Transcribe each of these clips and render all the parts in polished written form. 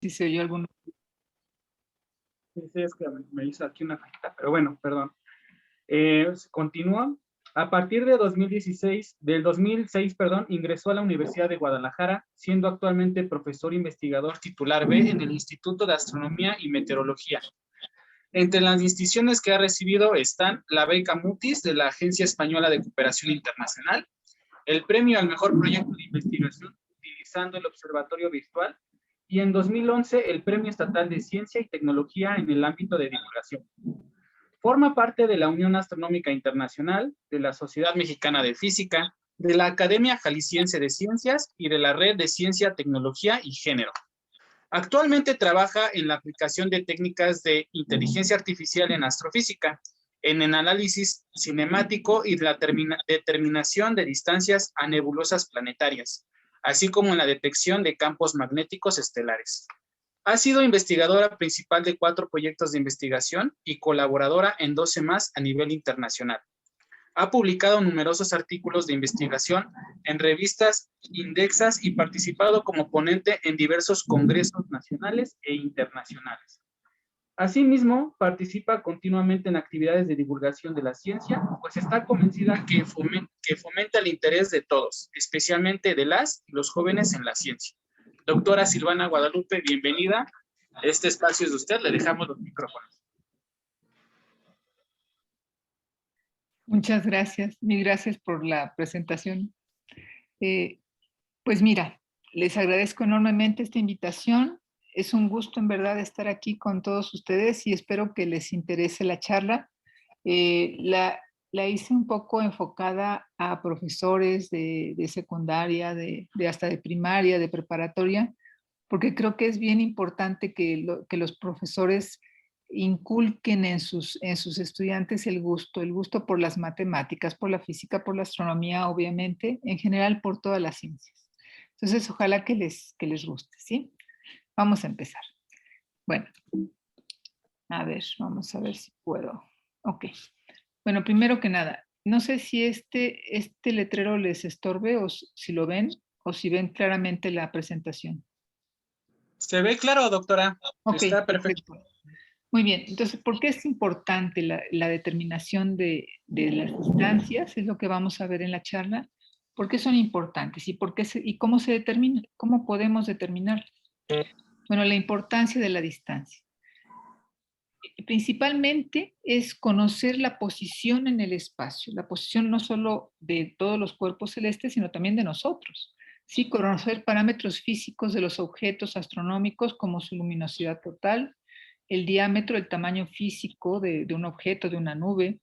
si se oyó alguno. Sí, es que me hizo aquí una fajita, pero bueno, perdón. Continúa. A partir de del 2006, perdón, ingresó a la Universidad de Guadalajara, siendo actualmente profesor investigador titular B en el Instituto de Astronomía y Meteorología. Entre las distinciones que ha recibido están la beca Mutis de la Agencia Española de Cooperación Internacional, el premio al mejor proyecto de investigación utilizando el observatorio virtual y en 2011 el Premio Estatal de Ciencia y Tecnología en el ámbito de divulgación. Forma parte de la Unión Astronómica Internacional, de la Sociedad Mexicana de Física, de la Academia Jalisciense de Ciencias y de la Red de Ciencia, Tecnología y Género. Actualmente trabaja en la aplicación de técnicas de inteligencia artificial en astrofísica, en el análisis cinemático y la determinación de distancias a nebulosas planetarias, así como en la detección de campos magnéticos estelares. Ha sido investigadora principal de 4 proyectos de investigación y colaboradora en 12 más a nivel internacional. Ha publicado numerosos artículos de investigación en revistas indexas y participado como ponente en diversos congresos nacionales e internacionales. Asimismo, participa continuamente en actividades de divulgación de la ciencia, pues está convencida que fomenta el interés de todos, especialmente de las y los jóvenes en la ciencia. Doctora Silvana Guadalupe, bienvenida. Este espacio es de usted, le dejamos los micrófonos. Muchas gracias, mil gracias por la presentación. Pues mira, les agradezco enormemente esta invitación. Es un gusto en verdad estar aquí con todos ustedes y espero que les interese la charla. La hice un poco enfocada a profesores de secundaria, hasta de primaria, de preparatoria, porque creo que es bien importante que los profesores inculquen en sus estudiantes el gusto por las matemáticas, por la física, por la astronomía, obviamente, en general por todas las ciencias. Entonces, ojalá que les guste, ¿sí? Vamos a empezar. Bueno, a ver, vamos a ver si puedo. Ok. Bueno, primero que nada, no sé si este letrero les estorbe o si lo ven o si ven claramente la presentación. Se ve claro, doctora. Ok, está perfecto. Muy bien, entonces, ¿por qué es importante la determinación de las distancias? Es lo que vamos a ver en la charla. ¿Por qué son importantes y cómo se determina? ¿Cómo podemos determinar? Bueno, la importancia de la distancia. Principalmente es conocer la posición en el espacio, la posición no solo de todos los cuerpos celestes, sino también de nosotros. Sí, conocer parámetros físicos de los objetos astronómicos como su luminosidad total, el diámetro, el tamaño físico de un objeto, de una nube,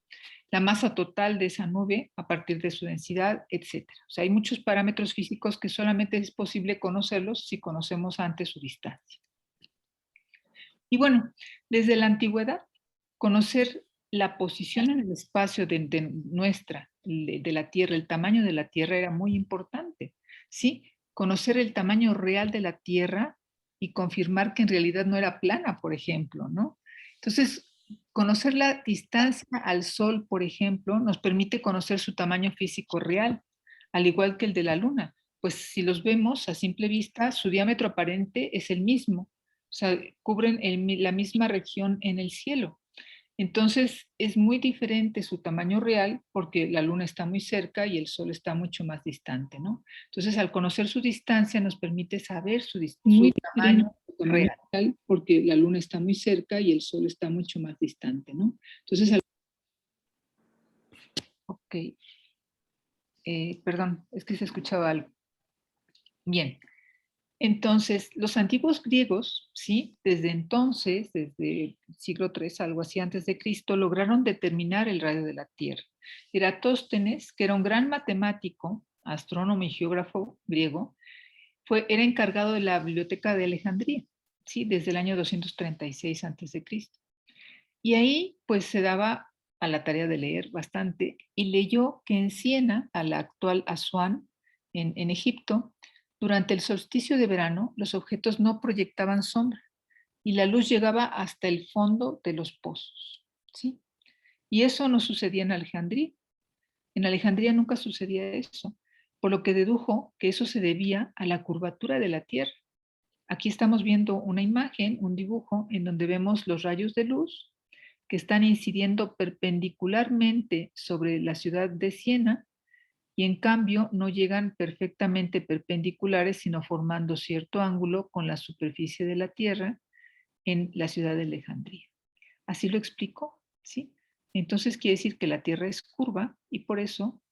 la masa total de esa nube a partir de su densidad, etc. O sea, hay muchos parámetros físicos que solamente es posible conocerlos si conocemos antes su distancia. Y bueno, desde la antigüedad, conocer la posición en el espacio de la Tierra, el tamaño de la Tierra era muy importante, ¿sí? Conocer el tamaño real de la Tierra y confirmar que en realidad no era plana, por ejemplo, ¿no? Entonces, conocer la distancia al Sol, por ejemplo, nos permite conocer su tamaño físico real, al igual que el de la Luna. Pues si los vemos a simple vista, su diámetro aparente es el mismo, o sea, cubren la misma región en el cielo. Entonces, es muy diferente su tamaño real porque la luna está muy cerca y el sol está mucho más distante, ¿no? Entonces, al conocer su distancia nos permite saber su tamaño real porque la luna está muy cerca y el sol está mucho más distante, ¿no? Entonces, ok. Perdón, es que se escuchaba algo. Bien. Entonces, los antiguos griegos, ¿sí? Desde entonces, desde el siglo III, algo así antes de Cristo, lograron determinar el radio de la Tierra. Eratóstenes, que era un gran matemático, astrónomo y geógrafo griego, era encargado de la Biblioteca de Alejandría, ¿sí? Desde el año 236 antes de Cristo. Y ahí, pues, se daba a la tarea de leer bastante y leyó que en Siena, a la actual Asuán, en Egipto, durante el solsticio de verano, los objetos no proyectaban sombra y la luz llegaba hasta el fondo de los pozos, ¿sí? Y eso no sucedía en Alejandría. En Alejandría nunca sucedía eso, por lo que dedujo que eso se debía a la curvatura de la Tierra. Aquí estamos viendo una imagen, un dibujo, en donde vemos los rayos de luz que están incidiendo perpendicularmente sobre la ciudad de Siena y en cambio no llegan perfectamente perpendiculares, sino formando cierto ángulo con la superficie de la Tierra en la ciudad de Alejandría. Así lo explicó, ¿sí? Entonces quiere decir que la Tierra es curva y por eso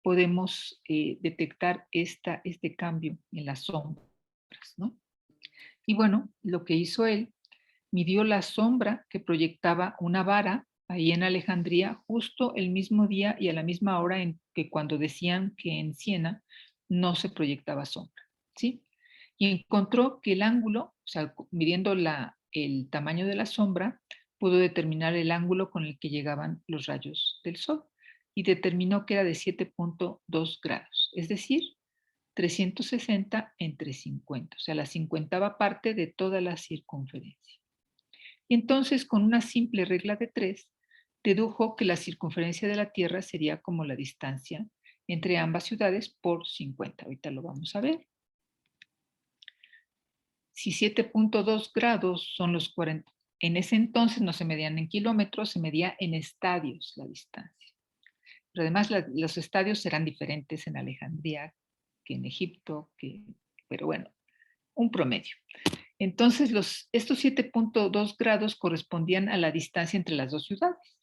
podemos detectar este cambio en las sombras, ¿no? Y bueno, lo que hizo él, midió la sombra que proyectaba una vara ahí en Alejandría justo el mismo día y a la misma hora en que cuando decían que en Siena no se proyectaba sombra, ¿sí? Y encontró que el ángulo, o sea, midiendo el tamaño de la sombra, pudo determinar el ángulo con el que llegaban los rayos del sol y determinó que era de 7.2 grados, es decir, 360 entre 50, o sea, la 50ª parte de toda la circunferencia. Y entonces, con una simple regla de 3, dedujo que la circunferencia de la Tierra sería como la distancia entre ambas ciudades por 50. Ahorita lo vamos a ver. Si 7.2 grados son los 40, en ese entonces no se medían en kilómetros, se medía en estadios la distancia. Pero además los estadios serán diferentes en Alejandría que en Egipto, pero bueno, un promedio. Entonces, estos 7.2 grados correspondían a la distancia entre las dos ciudades,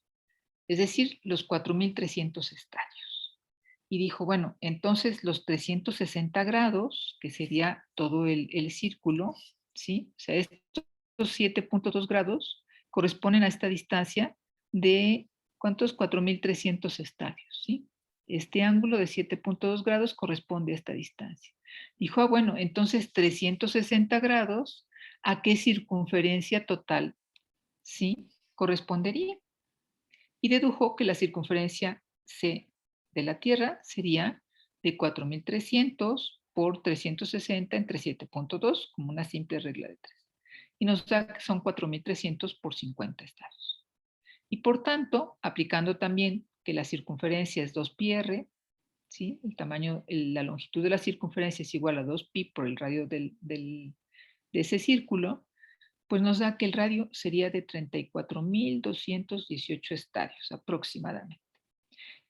es decir, los 4.300 estadios. Y dijo, bueno, entonces los 360 grados, que sería todo el círculo, ¿sí? O sea, estos 7.2 grados corresponden a esta distancia de, ¿cuántos? 4.300 estadios, ¿sí? Este ángulo de 7.2 grados corresponde a esta distancia. Dijo, bueno, entonces 360 grados, ¿a qué circunferencia total, sí, correspondería? Y dedujo que la circunferencia C de la Tierra sería de 4.300 por 360 entre 7.2, como una simple regla de 3. Y nos da que son 4.300 por 50 estadios. Y por tanto, aplicando también que la circunferencia es 2πr, ¿sí? La longitud de la circunferencia es igual a 2π por el radio de ese círculo, pues nos da que el radio sería de 34.218 estadios aproximadamente.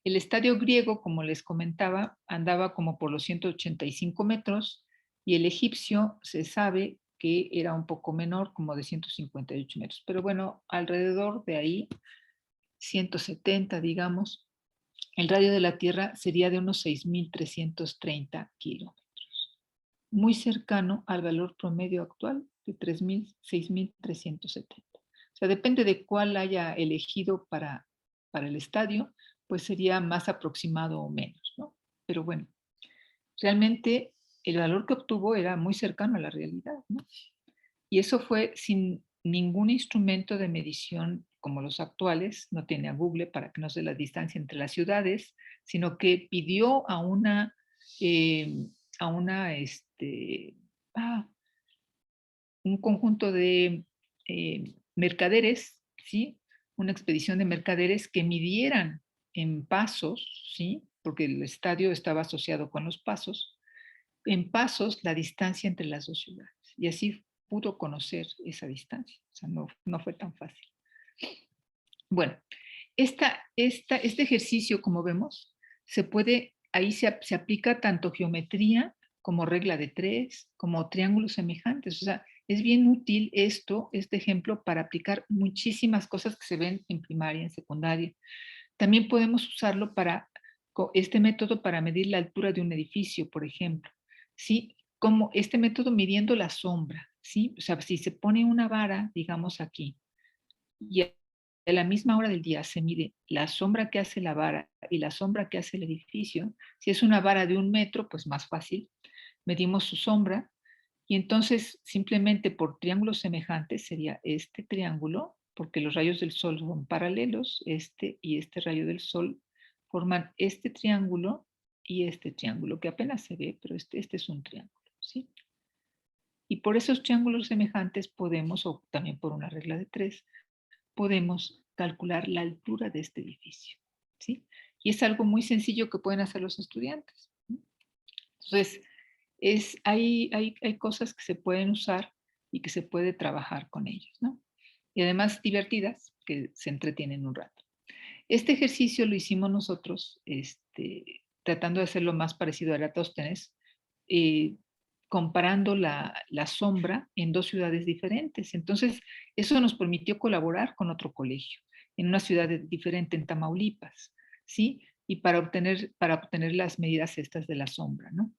El estadio griego, como les comentaba, andaba como por los 185 metros y el egipcio se sabe que era un poco menor, como de 158 metros. Pero bueno, alrededor de ahí, 170, digamos, el radio de la Tierra sería de unos 6.330 kilómetros, muy cercano al valor promedio actual de 6.370. O sea, depende de cuál haya elegido para el estadio, pues sería más aproximado o menos, ¿no? Pero bueno, realmente el valor que obtuvo era muy cercano a la realidad, ¿no? Y eso fue sin ningún instrumento de medición como los actuales, no tenía Google para que nos dé la distancia entre las ciudades, sino que pidió eh, a una un conjunto de mercaderes, ¿sí? Una expedición de mercaderes que midieran en pasos, ¿sí? Porque el estadio estaba asociado con los pasos, en pasos la distancia entre las dos ciudades. Y así pudo conocer esa distancia. O sea, no fue tan fácil. Bueno, este ejercicio, como vemos, ahí se aplica tanto geometría como regla de 3, como triángulos semejantes. O sea, es bien útil este ejemplo, para aplicar muchísimas cosas que se ven en primaria, en secundaria. También podemos usarlo este método para medir la altura de un edificio, por ejemplo. ¿Sí? Como este método midiendo la sombra, ¿sí? O sea, si se pone una vara, digamos aquí, y a la misma hora del día se mide la sombra que hace la vara y la sombra que hace el edificio. Si es una vara de 1 metro, pues más fácil, medimos su sombra y entonces simplemente por triángulos semejantes sería este triángulo, porque los rayos del sol son paralelos, este y este rayo del sol forman este triángulo y este triángulo, que apenas se ve, pero este es un triángulo, ¿sí? Y por esos triángulos semejantes podemos, o también por una regla de 3, podemos calcular la altura de este edificio, ¿sí? Y es algo muy sencillo que pueden hacer los estudiantes, ¿no? Entonces, hay cosas que se pueden usar y que se puede trabajar con ellos, ¿no? Y además divertidas, que se entretienen un rato. Este ejercicio lo hicimos nosotros, tratando de hacerlo más parecido a Eratóstenes, eh, comparando la sombra en dos ciudades diferentes. Entonces, eso nos permitió colaborar con otro colegio, en una ciudad diferente, en Tamaulipas, ¿sí? Y para obtener las medidas estas de la sombra, ¿no?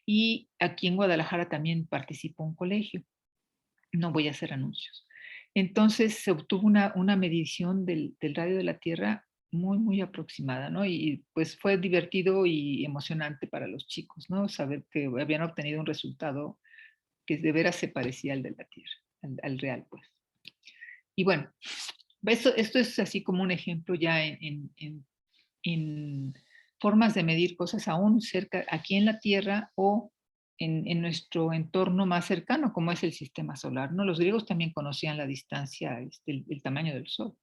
Y aquí en Guadalajara también participó un colegio. No voy a hacer anuncios. Entonces se obtuvo una medición del radio de la Tierra muy, muy aproximada, ¿no? Y pues fue divertido y emocionante para los chicos, ¿no? Saber que habían obtenido un resultado que de veras se parecía al de la Tierra, al real, pues. Y bueno, esto es así como un ejemplo ya en formas de medir cosas aún cerca, aquí en la Tierra o en nuestro entorno más cercano, como es el sistema solar, ¿no? Los griegos también conocían la distancia, el tamaño del Sol.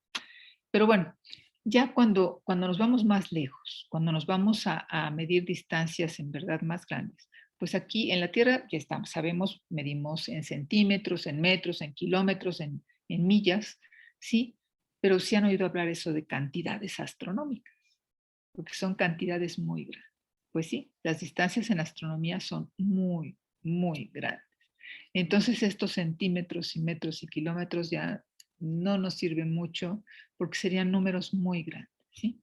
Pero bueno, ya cuando nos vamos más lejos, cuando nos vamos a medir distancias en verdad más grandes, pues aquí en la Tierra ya estamos, sabemos, medimos en centímetros, en metros, en kilómetros, en millas, ¿sí? Pero sí han oído hablar eso de cantidades astronómicas, porque son cantidades muy grandes. Pues sí, las distancias en astronomía son muy, muy grandes. Entonces estos centímetros y metros y kilómetros ya no nos sirven mucho porque serían números muy grandes, ¿sí?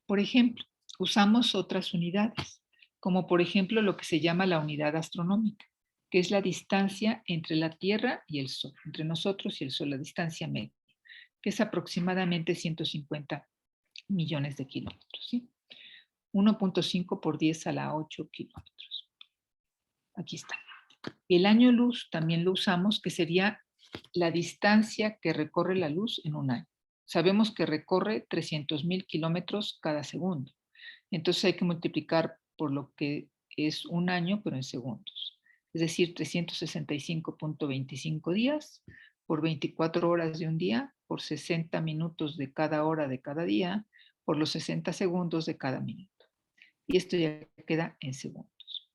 Por ejemplo, usamos otras unidades, como por ejemplo lo que se llama la unidad astronómica, que es la distancia entre la Tierra y el Sol, entre nosotros y el Sol, la distancia media, que es aproximadamente 150 millones de kilómetros, ¿sí? 1.5 por 10 a la 8 kilómetros. Aquí está. El año luz también lo usamos, que sería la distancia que recorre la luz en un año. Sabemos que recorre 300.000 kilómetros cada segundo. Entonces hay que multiplicar por lo que es un año, pero en segundos. Es decir, 365.25 días por 24 horas de un día, por 60 minutos de cada hora de cada día, por los 60 segundos de cada minuto. Y esto ya queda en segundos.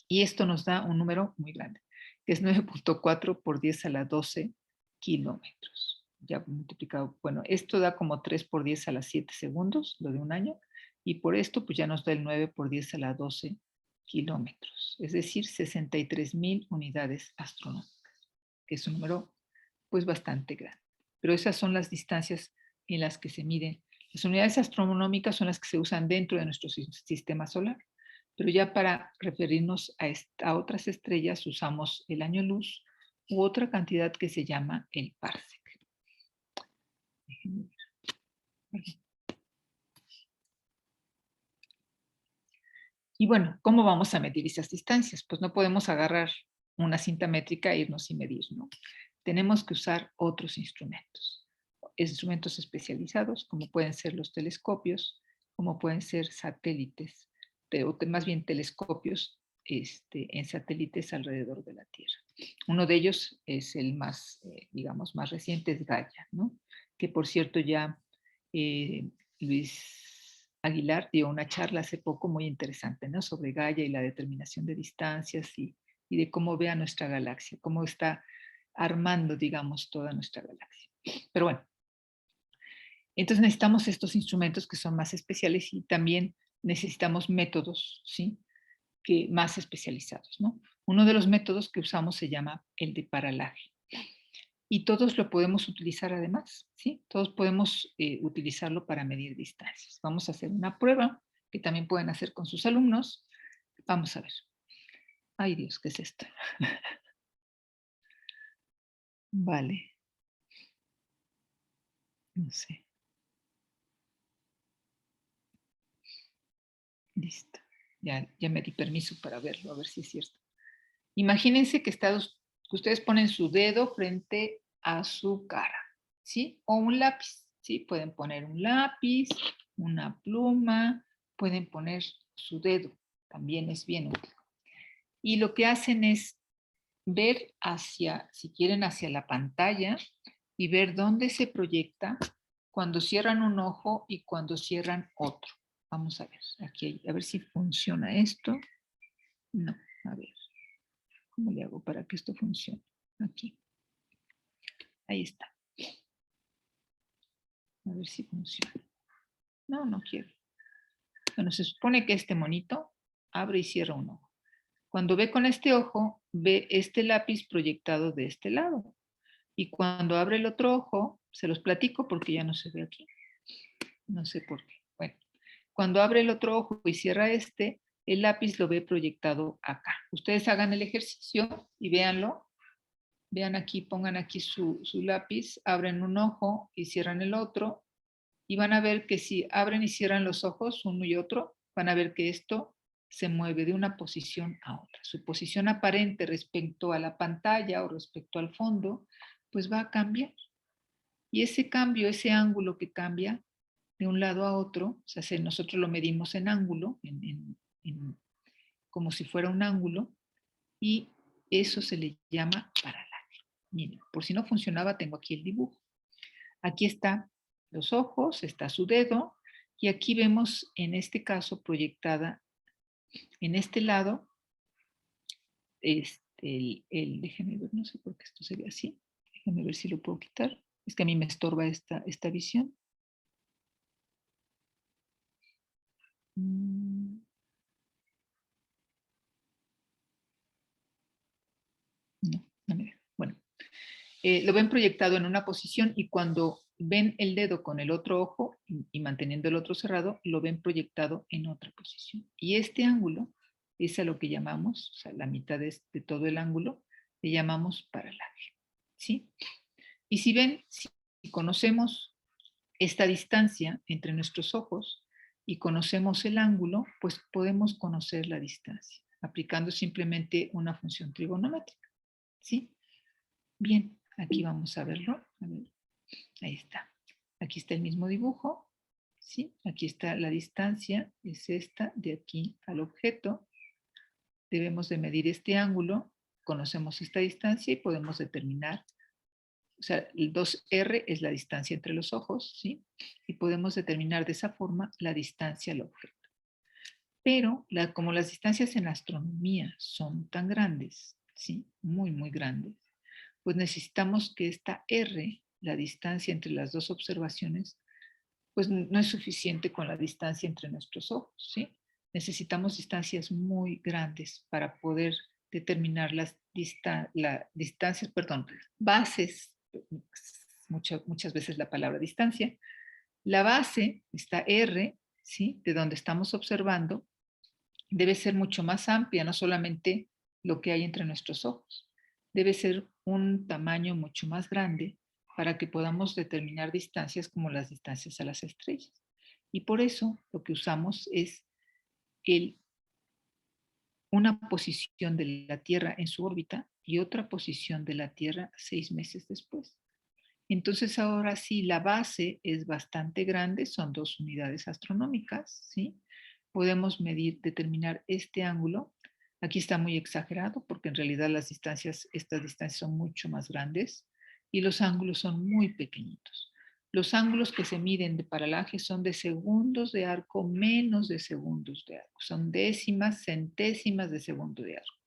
Y esto nos da un número muy grande, que es 9.4 por 10 a la 12 kilómetros. Ya multiplicado, bueno, esto da como 3 por 10 a la 7 segundos, lo de un año, y por esto pues ya nos da el 9 por 10 a la 12 kilómetros, es decir, 63.000 unidades astronómicas, que es un número pues bastante grande. Pero esas son las distancias en las que se miden. Las unidades astronómicas son las que se usan dentro de nuestro sistema solar, pero ya para referirnos a otras estrellas usamos el año luz u otra cantidad que se llama el parsec. Y bueno, ¿cómo vamos a medir esas distancias? Pues no podemos agarrar una cinta métrica e irnos y medir, ¿no? Tenemos que usar otros instrumentos especializados, como pueden ser los telescopios, como pueden ser satélites, o más bien telescopios en satélites alrededor de la Tierra. Uno de ellos es el más, digamos, más reciente, es Gaia, ¿no? Que por cierto ya Luis Aguilar dio una charla hace poco muy interesante, ¿no? Sobre Gaia y la determinación de distancias y de cómo ve a nuestra galaxia, cómo está armando, digamos, toda nuestra galaxia. Pero bueno, entonces necesitamos estos instrumentos que son más especiales y también necesitamos métodos, ¿sí? Que más especializados, ¿no? Uno de los métodos que usamos se llama el de paralaje. Y todos lo podemos utilizar además, ¿sí? Todos podemos utilizarlo para medir distancias. Vamos a hacer una prueba que también pueden hacer con sus alumnos. Vamos a ver. Ay Dios, ¿qué es esto? Vale. No sé. Listo. Ya me di permiso para verlo, a ver si es cierto. Imagínense que ustedes ponen su dedo frente a su cara, ¿sí? O un lápiz, ¿sí? Pueden poner un lápiz, una pluma, pueden poner su dedo, también es bien útil. Y lo que hacen es ver hacia, si quieren, hacia la pantalla y ver dónde se proyecta cuando cierran un ojo y cuando cierran otro. Vamos a ver, aquí, a ver si funciona esto. No, A ver, ¿cómo le hago para que esto funcione? Aquí. Ahí está. A ver si funciona. No, no quiero. Bueno, se supone que este monito abre y cierra un ojo. Cuando ve con este ojo, ve este lápiz proyectado de este lado. Y cuando abre el otro ojo, se los platico porque ya no se ve aquí. No sé por qué. Bueno, cuando abre el otro ojo y cierra este, el lápiz lo ve proyectado acá. Ustedes hagan el ejercicio y véanlo. Vean aquí, pongan aquí su lápiz, abren un ojo y cierran el otro. Y van a ver que si abren y cierran los ojos, uno y otro, van a ver que esto se mueve de una posición a otra. Su posición aparente respecto a la pantalla o respecto al fondo, pues va a cambiar. Y ese cambio, ese ángulo que cambia de un lado a otro, o sea, si nosotros lo medimos en ángulo, como si fuera un ángulo, y eso se le llama paralaje. Miren, por si no funcionaba, tengo aquí el dibujo. Aquí están los ojos, está su dedo, y aquí vemos en este caso proyectada en este lado, déjenme ver, no sé por qué esto se ve así, déjenme ver si lo puedo quitar, es que a mí me estorba esta visión. No, no me ve. Bueno, lo ven proyectado en una posición y cuando ven el dedo con el otro ojo y manteniendo el otro cerrado, lo ven proyectado en otra posición. Y este ángulo es a lo que llamamos, o sea, la mitad de todo el ángulo, le llamamos paralaje. ¿Sí? Y si ven, si conocemos esta distancia entre nuestros ojos y conocemos el ángulo, pues podemos conocer la distancia, aplicando simplemente una función trigonométrica. ¿Sí? Bien, aquí vamos a verlo. A ver, ahí está. Aquí está el mismo dibujo. ¿Sí? Aquí está la distancia, es esta, de aquí al objeto. Debemos de medir este ángulo, conocemos esta distancia y podemos determinar, o sea, el 2R es la distancia entre los ojos, ¿sí? Y podemos determinar de esa forma la distancia al objeto. Pero como las distancias en astronomía son tan grandes, ¿sí? Muy, muy grandes, pues necesitamos que esta R, la distancia entre las dos observaciones, pues no es suficiente con la distancia entre nuestros ojos, ¿sí? Necesitamos distancias muy grandes para poder determinar las distancias, perdón, bases, muchas veces la palabra distancia. La base, esta R, ¿sí? De donde estamos observando, debe ser mucho más amplia, no solamente lo que hay entre nuestros ojos. Debe ser un tamaño mucho más grande para que podamos determinar distancias como las distancias a las estrellas. Y por eso lo que usamos es una posición de la Tierra en su órbita y otra posición de la Tierra 6 meses después. Entonces ahora sí, la base es bastante grande, son 2 unidades astronómicas, ¿sí? Podemos determinar este ángulo. Aquí está muy exagerado porque en realidad estas distancias son mucho más grandes y los ángulos son muy pequeñitos. Los ángulos que se miden de paralaje son de segundos de arco, menos de segundos de arco. Son décimas, centésimas de segundo de arco.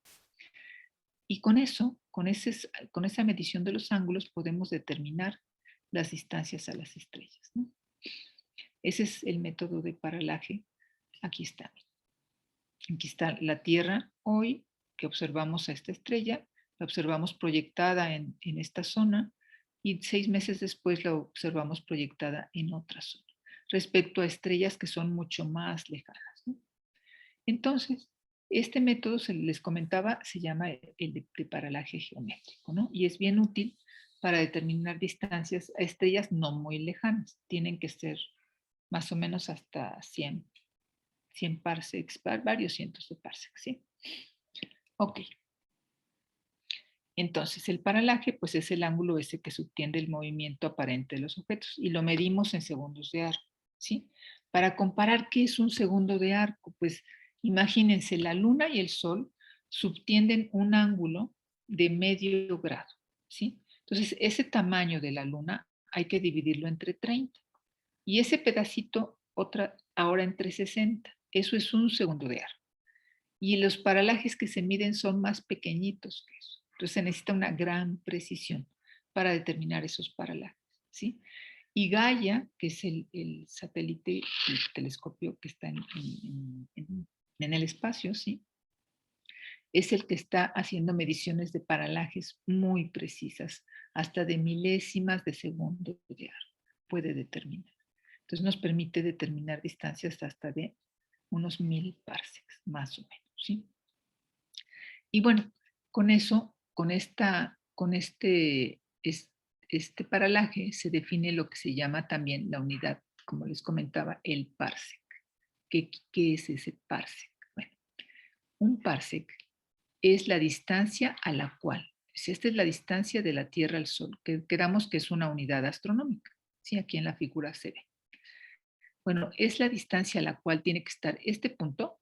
Y con eso, con esa medición de los ángulos, podemos determinar las distancias a las estrellas, ¿no? Ese es el método de paralaje. Aquí está. Aquí está la Tierra hoy, que observamos a esta estrella, la observamos proyectada en esta zona y 6 meses después la observamos proyectada en otra zona, respecto a estrellas que son mucho más lejanas, ¿no? Entonces, este método, les comentaba, se llama el de paralaje geométrico, ¿no? Y es bien útil para determinar distancias a estrellas no muy lejanas. Tienen que ser más o menos hasta 100 parsecs, varios cientos de parsecs, ¿sí? Ok. Entonces, el paralaje, pues es el ángulo ese que subtiende el movimiento aparente de los objetos y lo medimos en segundos de arco, ¿sí? Para comparar qué es un segundo de arco, pues imagínense, la luna y el sol subtienden un ángulo de medio grado, ¿sí? Entonces, ese tamaño de la luna hay que dividirlo entre 30 y ese pedacito ahora entre 60. Eso es un segundo de arco. Y los paralajes que se miden son más pequeñitos que eso. Entonces se necesita una gran precisión para determinar esos paralajes, ¿sí? Y Gaia, que es el satélite, el telescopio que está en el espacio, ¿sí? Es el que está haciendo mediciones de paralajes muy precisas, hasta de milésimas de segundo de arco, puede determinar. Entonces nos permite determinar distancias hasta de unos 1000 parsecs, más o menos, ¿sí? Y bueno, con eso, este paralaje se define lo que se llama también la unidad, como les comentaba, el parsec. ¿Qué es ese parsec? Bueno, un parsec es la distancia a la cual, si esta es la distancia de la Tierra al Sol, que quedamos que es una unidad astronómica, ¿sí? Aquí en la figura se ve. Bueno, es la distancia a la cual tiene que estar este punto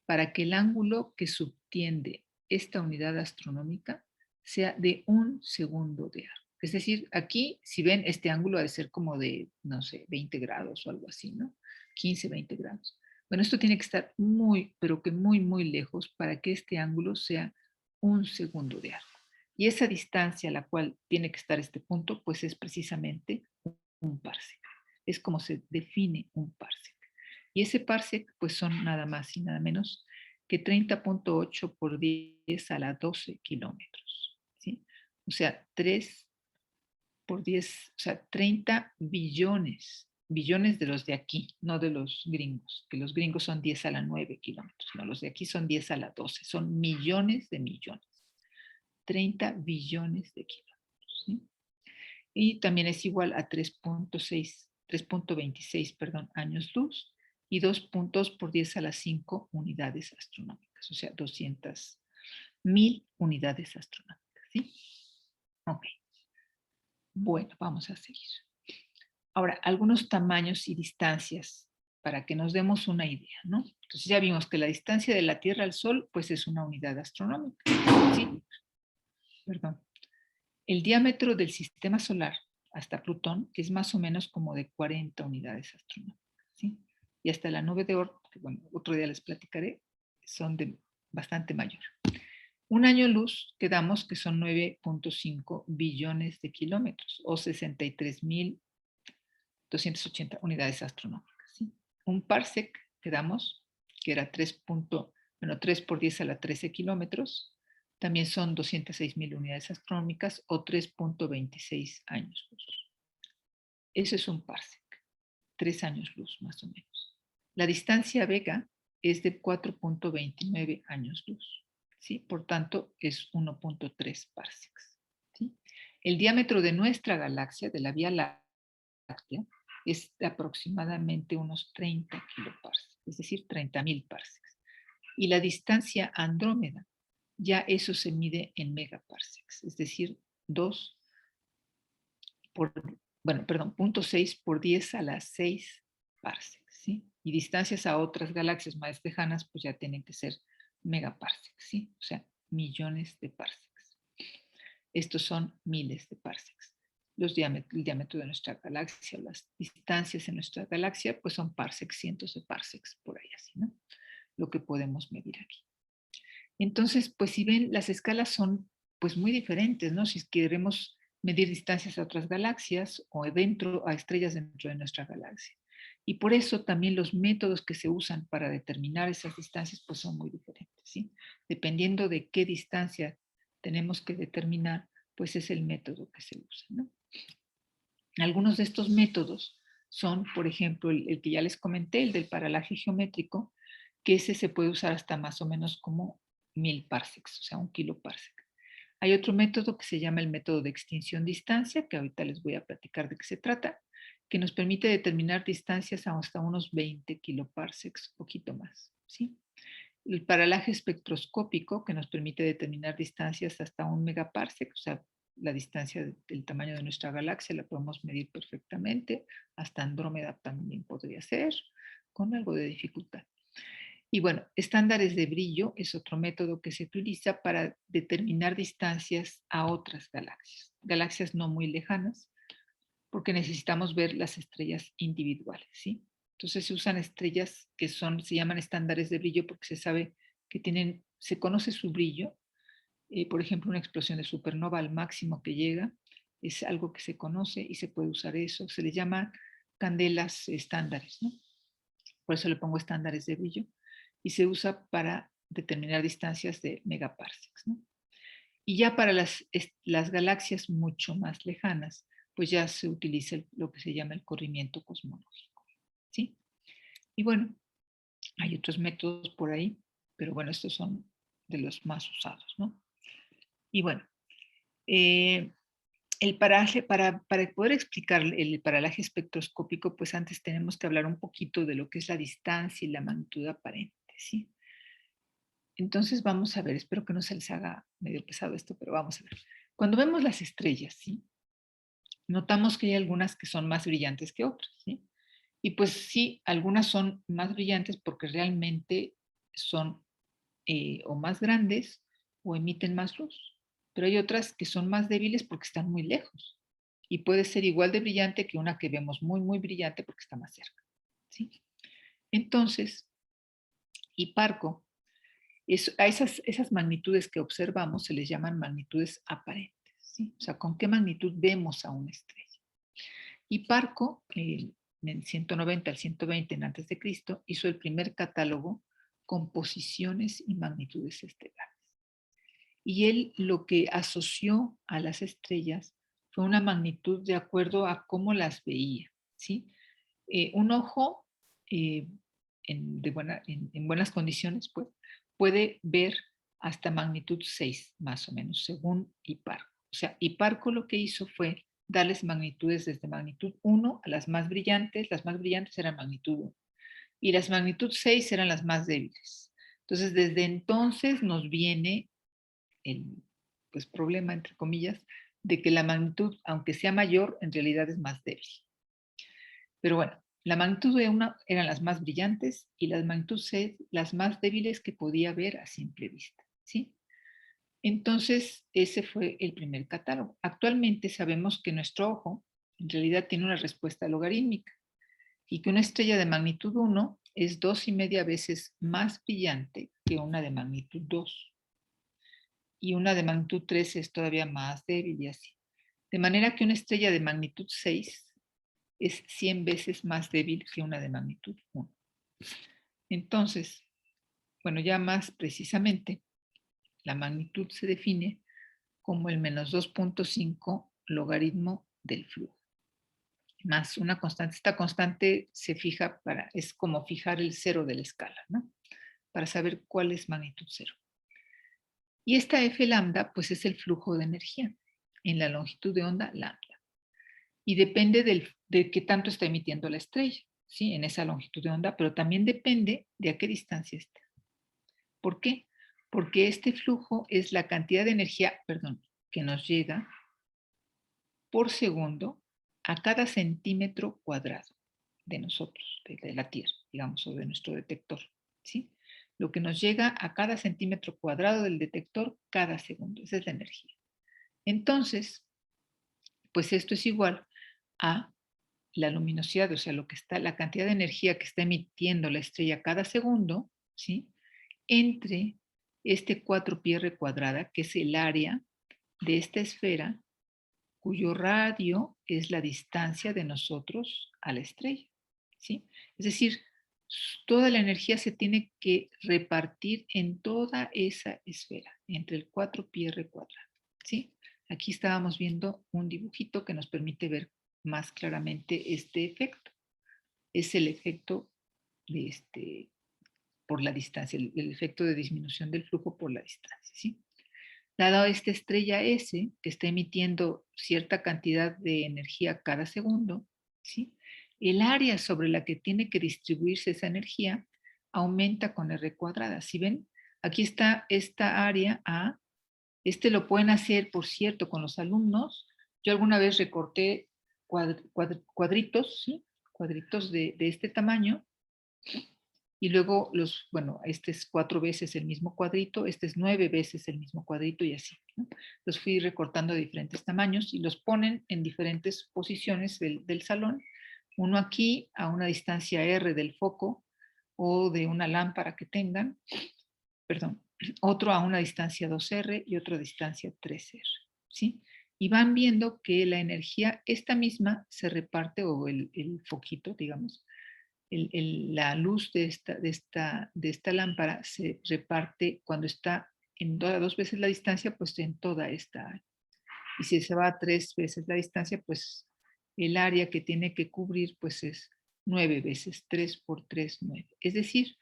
para que el ángulo que subtiende esta unidad astronómica sea de 1 segundo de arco. Es decir, aquí, si ven, este ángulo ha de ser como de, no sé, 20 grados o algo así, ¿no? 15, 20 grados. Bueno, esto tiene que estar muy, pero que muy, muy lejos para que este ángulo sea 1 segundo de arco. Y esa distancia a la cual tiene que estar este punto, pues es precisamente un parsec. Es como se define un parsec. Y ese parsec, pues son nada más y nada menos que 30.8 por 10 a la 12 kilómetros. ¿Sí? O sea, 3 por 10, o sea, 30 billones. Billones de los de aquí, no de los gringos, que los gringos son 10 a la 9 kilómetros. No, los de aquí son 10 a la 12, son millones de millones. 30 billones de kilómetros. ¿Sí? Y también es igual a 3.26, perdón, años luz y 2 puntos por 10 a las 5 unidades astronómicas, o sea, 200.000 unidades astronómicas, ¿sí? Ok, bueno, vamos a seguir. Ahora, algunos tamaños y distancias para que nos demos una idea, ¿no? Entonces ya vimos que la distancia de la Tierra al Sol, pues es una unidad astronómica, ¿sí? Perdón. El diámetro del sistema solar hasta Plutón es más o menos como de 40 unidades astronómicas, ¿sí? Y hasta la nube de Oort, que bueno, otro día les platicaré, son de bastante mayor. Un año luz, quedamos que son 9.5 billones de kilómetros o 63.280 unidades astronómicas, ¿sí? Un parsec, quedamos que era 3 por 10 a la 13 kilómetros, también son 206.000 unidades astronómicas o 3.26 años luz. Eso es un parsec, 3 años luz más o menos. La distancia Vega es de 4.29 años luz, ¿sí? Por tanto, es 1.3 parsecs, ¿sí? El diámetro de nuestra galaxia, de la Vía Láctea, es de aproximadamente unos 30 kiloparsecs, es decir, 30.000 parsecs. Y la distancia a Andrómeda, ya eso se mide en megaparsecs, es decir, 2 por, bueno, perdón, 0.6 por 10 a las 6 parsecs, ¿sí? Y distancias a otras galaxias más lejanas, pues ya tienen que ser megaparsecs, ¿sí? O sea, millones de parsecs. Estos son miles de parsecs. El diámetro de nuestra galaxia, las distancias en nuestra galaxia, pues son parsecs, cientos de parsecs, por ahí así, ¿no? Lo que podemos medir aquí. Entonces, pues si ven, las escalas son pues muy diferentes, ¿no? Si queremos medir distancias a otras galaxias o a estrellas dentro de nuestra galaxia. Y por eso también los métodos que se usan para determinar esas distancias pues son muy diferentes, ¿sí? Dependiendo de qué distancia tenemos que determinar, pues es el método que se usa, ¿no? Algunos de estos métodos son, por ejemplo, el que ya les comenté, el del paralaje geométrico, que ese se puede usar hasta más o menos como 1000 parsecs, o sea, 1 kiloparsec. Hay otro método que se llama el método de extinción distancia, que ahorita les voy a platicar de qué se trata, que nos permite determinar distancias hasta unos 20 kiloparsecs, poquito más, ¿sí? El paralaje espectroscópico, que nos permite determinar distancias hasta 1 megaparsec, o sea, la distancia del tamaño de nuestra galaxia la podemos medir perfectamente, hasta Andrómeda también podría ser, con algo de dificultad. Y bueno, estándares de brillo es otro método que se utiliza para determinar distancias a otras galaxias no muy lejanas, porque necesitamos ver las estrellas individuales, ¿sí? Entonces se usan estrellas que se llaman estándares de brillo porque se sabe que tienen, se conoce su brillo. Por ejemplo, una explosión de supernova al máximo que llega es algo que se conoce y se puede usar eso. Se les llama candelas estándares, ¿no? Por eso le pongo estándares de brillo. Y se usa para determinar distancias de megaparsecs, ¿no? Y ya para las galaxias mucho más lejanas, pues ya se utiliza lo que se llama el corrimiento cosmológico, ¿sí? Y bueno, hay otros métodos por ahí, pero bueno, estos son de los más usados, ¿no? Y bueno, eh, el paraje, para poder explicar el paralaje espectroscópico, pues antes tenemos que hablar un poquito de lo que es la distancia y la magnitud aparente, ¿sí? Entonces vamos a ver, espero que no se les haga medio pesado esto, pero vamos a ver. Cuando vemos las estrellas, ¿sí? Notamos que hay algunas que son más brillantes que otras, ¿sí? Y pues sí, algunas son más brillantes porque realmente son o más grandes o emiten más luz, pero hay otras que son más débiles porque están muy lejos y puede ser igual de brillante que una que vemos muy, muy brillante porque está más cerca, ¿sí? Entonces, Hiparco, a esas magnitudes que observamos se les llaman magnitudes aparentes, ¿sí? O sea, ¿con qué magnitud vemos a una estrella? Hiparco, en 190 al 120 en antes de Cristo, hizo el primer catálogo con posiciones y magnitudes estelares. Y él lo que asoció a las estrellas fue una magnitud de acuerdo a cómo las veía, ¿sí? Un ojo en buenas condiciones pues, puede ver hasta magnitud 6, más o menos, según Hiparco. O sea, Hiparco lo que hizo fue darles magnitudes desde magnitud 1 a las más brillantes eran magnitud 1, y las magnitud 6 eran las más débiles. Entonces, desde entonces nos viene el pues, problema, entre comillas, de que la magnitud, aunque sea mayor, en realidad es más débil. Pero bueno, la magnitud de una eran las más brillantes y las magnitud 6 las más débiles que podía ver a simple vista, ¿sí? Entonces, ese fue el primer catálogo. Actualmente sabemos que nuestro ojo en realidad tiene una respuesta logarítmica y que una estrella de magnitud 1 es 2,5 veces más brillante que una de magnitud 2 y una de magnitud 3 es todavía más débil y así. De manera que una estrella de magnitud 6 es 100 veces más débil que una de magnitud 1. Entonces, bueno, ya más precisamente, la magnitud se define como el menos 2,5 logaritmo del flujo. Más una constante. Esta constante se fija es como fijar el cero de la escala, ¿no? Para saber cuál es magnitud cero. Y esta F lambda, pues es el flujo de energía en la longitud de onda lambda. Y depende de qué tanto está emitiendo la estrella, ¿sí? En esa longitud de onda, pero también depende de a qué distancia está. ¿Por qué? Porque este flujo es la cantidad de energía, que nos llega por segundo a cada centímetro cuadrado de nosotros, de la Tierra, digamos, o de nuestro detector, ¿sí? Lo que nos llega a cada centímetro cuadrado del detector cada segundo, esa es la energía. Entonces, pues esto es igual a la luminosidad, o sea, la cantidad de energía que está emitiendo la estrella cada segundo, ¿sí? Entre este 4πr cuadrada, que es el área de esta esfera, cuyo radio es la distancia de nosotros a la estrella, ¿sí? Es decir, toda la energía se tiene que repartir en toda esa esfera, entre el 4πr cuadrado, ¿sí? Aquí estábamos viendo un dibujito que nos permite ver más claramente este efecto. Es el efecto por la distancia, el efecto de disminución del flujo por la distancia, ¿sí? Dado esta estrella S, que está emitiendo cierta cantidad de energía cada segundo, ¿sí? El área sobre la que tiene que distribuirse esa energía aumenta con R cuadrada. Si ven, aquí está esta área A. Lo pueden hacer, por cierto, con los alumnos. Yo alguna vez recorté cuadritos, ¿sí? Cuadritos de este tamaño, y luego este es 4 veces el mismo cuadrito, este es 9 veces el mismo cuadrito y así, ¿no? Los fui recortando de diferentes tamaños y los ponen en diferentes posiciones del salón. Uno aquí a una distancia R del foco o de una lámpara que tengan, perdón, otro a una distancia 2R y otro a distancia 3R, ¿sí? Y van viendo que la energía, esta misma, se reparte, o el foquito, digamos, la luz de esta lámpara se reparte cuando está en dos veces la distancia, pues en toda esta área. Y si se va a 3 veces la distancia, pues el área que tiene que cubrir pues es 9 veces 3 por 3, 9. Es decir,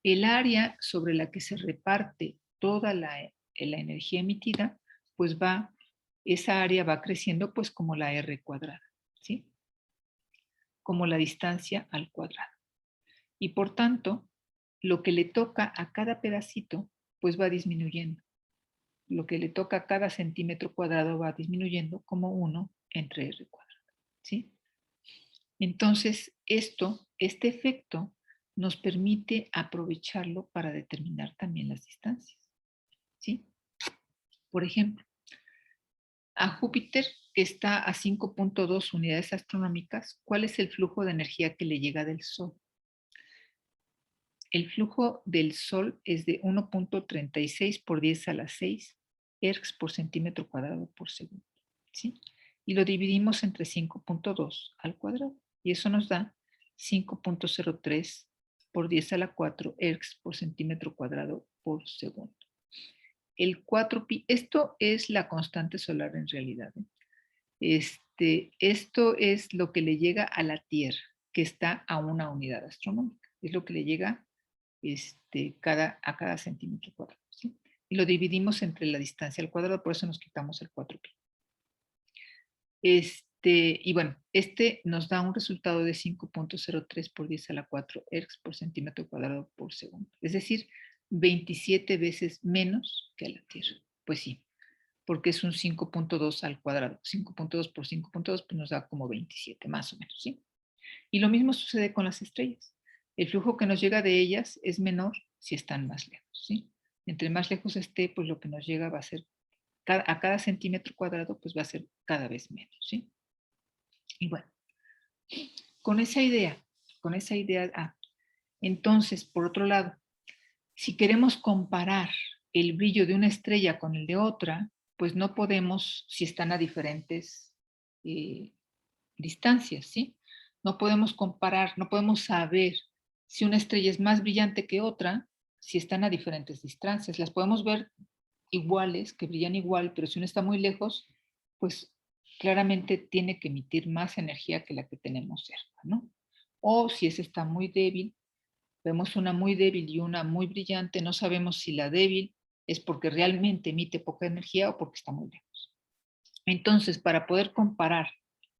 el área sobre la que se reparte toda la energía emitida, pues esa área va creciendo pues como la R cuadrada, ¿sí? Como la distancia al cuadrado. Y por tanto, lo que le toca a cada pedacito, pues va disminuyendo. Lo que le toca a cada centímetro cuadrado va disminuyendo como 1 entre R cuadrado, ¿sí? Entonces, este efecto nos permite aprovecharlo para determinar también las distancias, ¿sí? Por ejemplo, a Júpiter, que está a 5.2 unidades astronómicas, ¿cuál es el flujo de energía que le llega del Sol? El flujo del Sol es de 1.36 por 10 a la 6 ergs por centímetro cuadrado por segundo, ¿sí? Y lo dividimos entre 5.2 al cuadrado. Y eso nos da 5.03 por 10 a la 4 ergs por centímetro cuadrado por segundo. El 4pi, esto es la constante solar en realidad, ¿eh? Esto es lo que le llega a la Tierra, que está a una unidad astronómica. Es lo que le llega a cada centímetro cuadrado, ¿sí? Y lo dividimos entre la distancia al cuadrado, por eso nos quitamos el 4pi. Y bueno, nos da un resultado de 5.03 por 10 a la 4 ergs por centímetro cuadrado por segundo. Es decir, 27 veces menos que a la Tierra. Pues sí, porque es un 5.2 al cuadrado. 5.2 por 5.2 pues nos da como 27, más o menos, ¿sí? Y lo mismo sucede con las estrellas. El flujo que nos llega de ellas es menor si están más lejos, ¿sí? Entre más lejos esté, pues lo que nos llega va a ser, a cada centímetro cuadrado, pues va a ser cada vez menos, ¿sí? Y bueno, con esa idea, entonces, por otro lado, si queremos comparar el brillo de una estrella con el de otra, pues no podemos si están a diferentes distancias, ¿sí? No podemos comparar, no podemos saber si una estrella es más brillante que otra si están a diferentes distancias. Las podemos ver iguales, que brillan igual, pero si una está muy lejos, pues claramente tiene que emitir más energía que la que tenemos cerca, ¿no? O si esa está muy débil, vemos una muy débil y una muy brillante, no sabemos si la débil es porque realmente emite poca energía o porque está muy lejos. Entonces, para poder comparar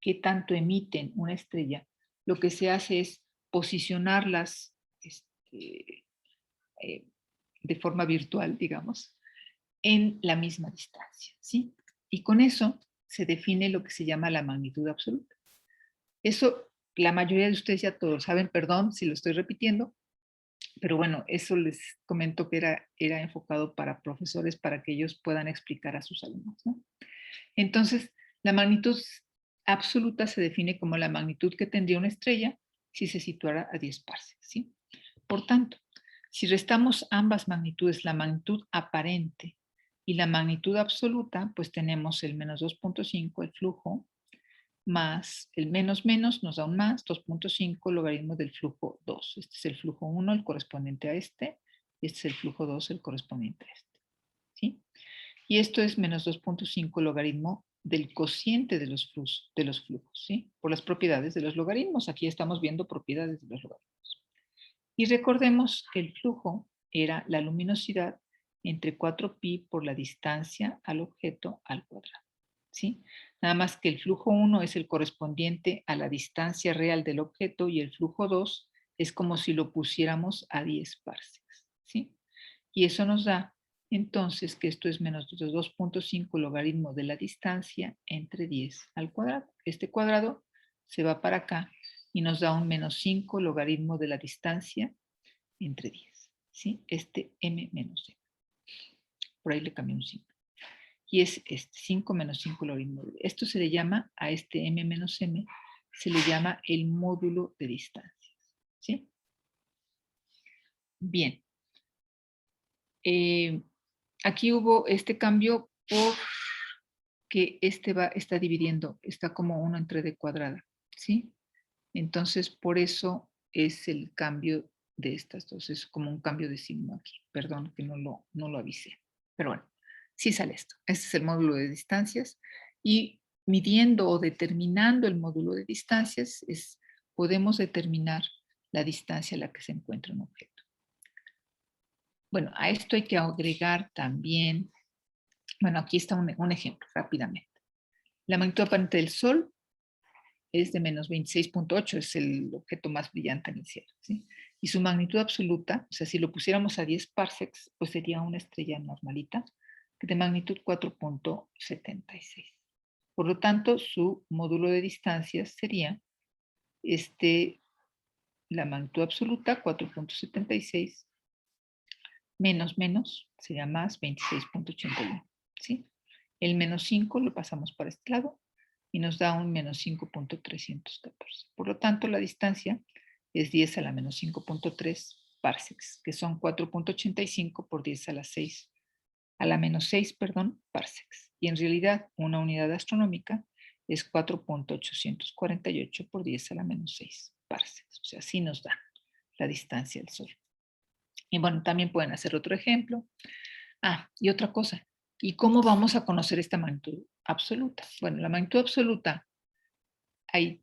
qué tanto emiten una estrella, lo que se hace es posicionarlas de forma virtual, digamos, en la misma distancia, ¿sí? Y con eso se define lo que se llama la magnitud absoluta. Eso, la mayoría de ustedes ya todos saben, perdón si lo estoy repitiendo, pero bueno, eso les comento que era enfocado para profesores para que ellos puedan explicar a sus alumnos, ¿no? Entonces, la magnitud absoluta se define como la magnitud que tendría una estrella si se situara a 10 parsecs, ¿sí? Por tanto, si restamos ambas magnitudes, la magnitud aparente y la magnitud absoluta, pues tenemos el menos 2.5, el flujo, más el menos menos nos da un más 2.5 logaritmo del flujo 2. Este es el flujo 1, el correspondiente a este, y este es el flujo 2, el correspondiente a este, ¿sí? Y esto es menos 2.5 logaritmo del cociente de los flujos, ¿sí? Por las propiedades de los logaritmos. Aquí estamos viendo propiedades de los logaritmos. Y recordemos que el flujo era la luminosidad entre 4pi por la distancia al objeto al cuadrado, ¿sí? Nada más que el flujo 1 es el correspondiente a la distancia real del objeto y el flujo 2 es como si lo pusiéramos a 10 parsecs, ¿sí? Y eso nos da entonces que esto es menos 2.5 logaritmo de la distancia entre 10 al cuadrado. Este cuadrado se va para acá y nos da un menos 5 logaritmo de la distancia entre 10, ¿sí? Este m menos m. Por ahí le cambié un 5. Y es este 5 menos 5 logaritmo de. Esto se le llama, a este m menos m, se le llama el módulo de distancias, ¿sí? Bien. aquí hubo este cambio porque está dividiendo, está como 1 entre D cuadrada, ¿sí? Entonces, por eso es el cambio de estas dos. Es como un cambio de signo aquí. Perdón que no lo avisé. Pero bueno, sí sale esto. Este es el módulo de distancias. Y midiendo o determinando el módulo de distancias, podemos determinar la distancia a la que se encuentra un objeto. Bueno, a esto hay que agregar también, bueno, aquí está un ejemplo rápidamente. La magnitud aparente del Sol es de menos 26.8, es el objeto más brillante en el cielo, ¿sí? Y su magnitud absoluta, o sea, si lo pusiéramos a 10 parsecs, pues sería una estrella normalita de magnitud 4.76. Por lo tanto, su módulo de distancias sería la magnitud absoluta, 4.76, menos, sería más, 26.81, ¿sí? El menos 5 lo pasamos para este lado y nos da un menos 5.314. Por lo tanto, la distancia es 10 a la menos 5.3 parsecs, que son 4.85 por 10 a la 6, a la menos 6, perdón, parsecs. Y en realidad, una unidad astronómica es 4.848 por 10 a la menos 6 parsecs. O sea, así nos da la distancia del Sol. Y bueno, también pueden hacer otro ejemplo. Y otra cosa. ¿Y cómo vamos a conocer esta magnitud absoluta? Bueno, la magnitud absoluta hay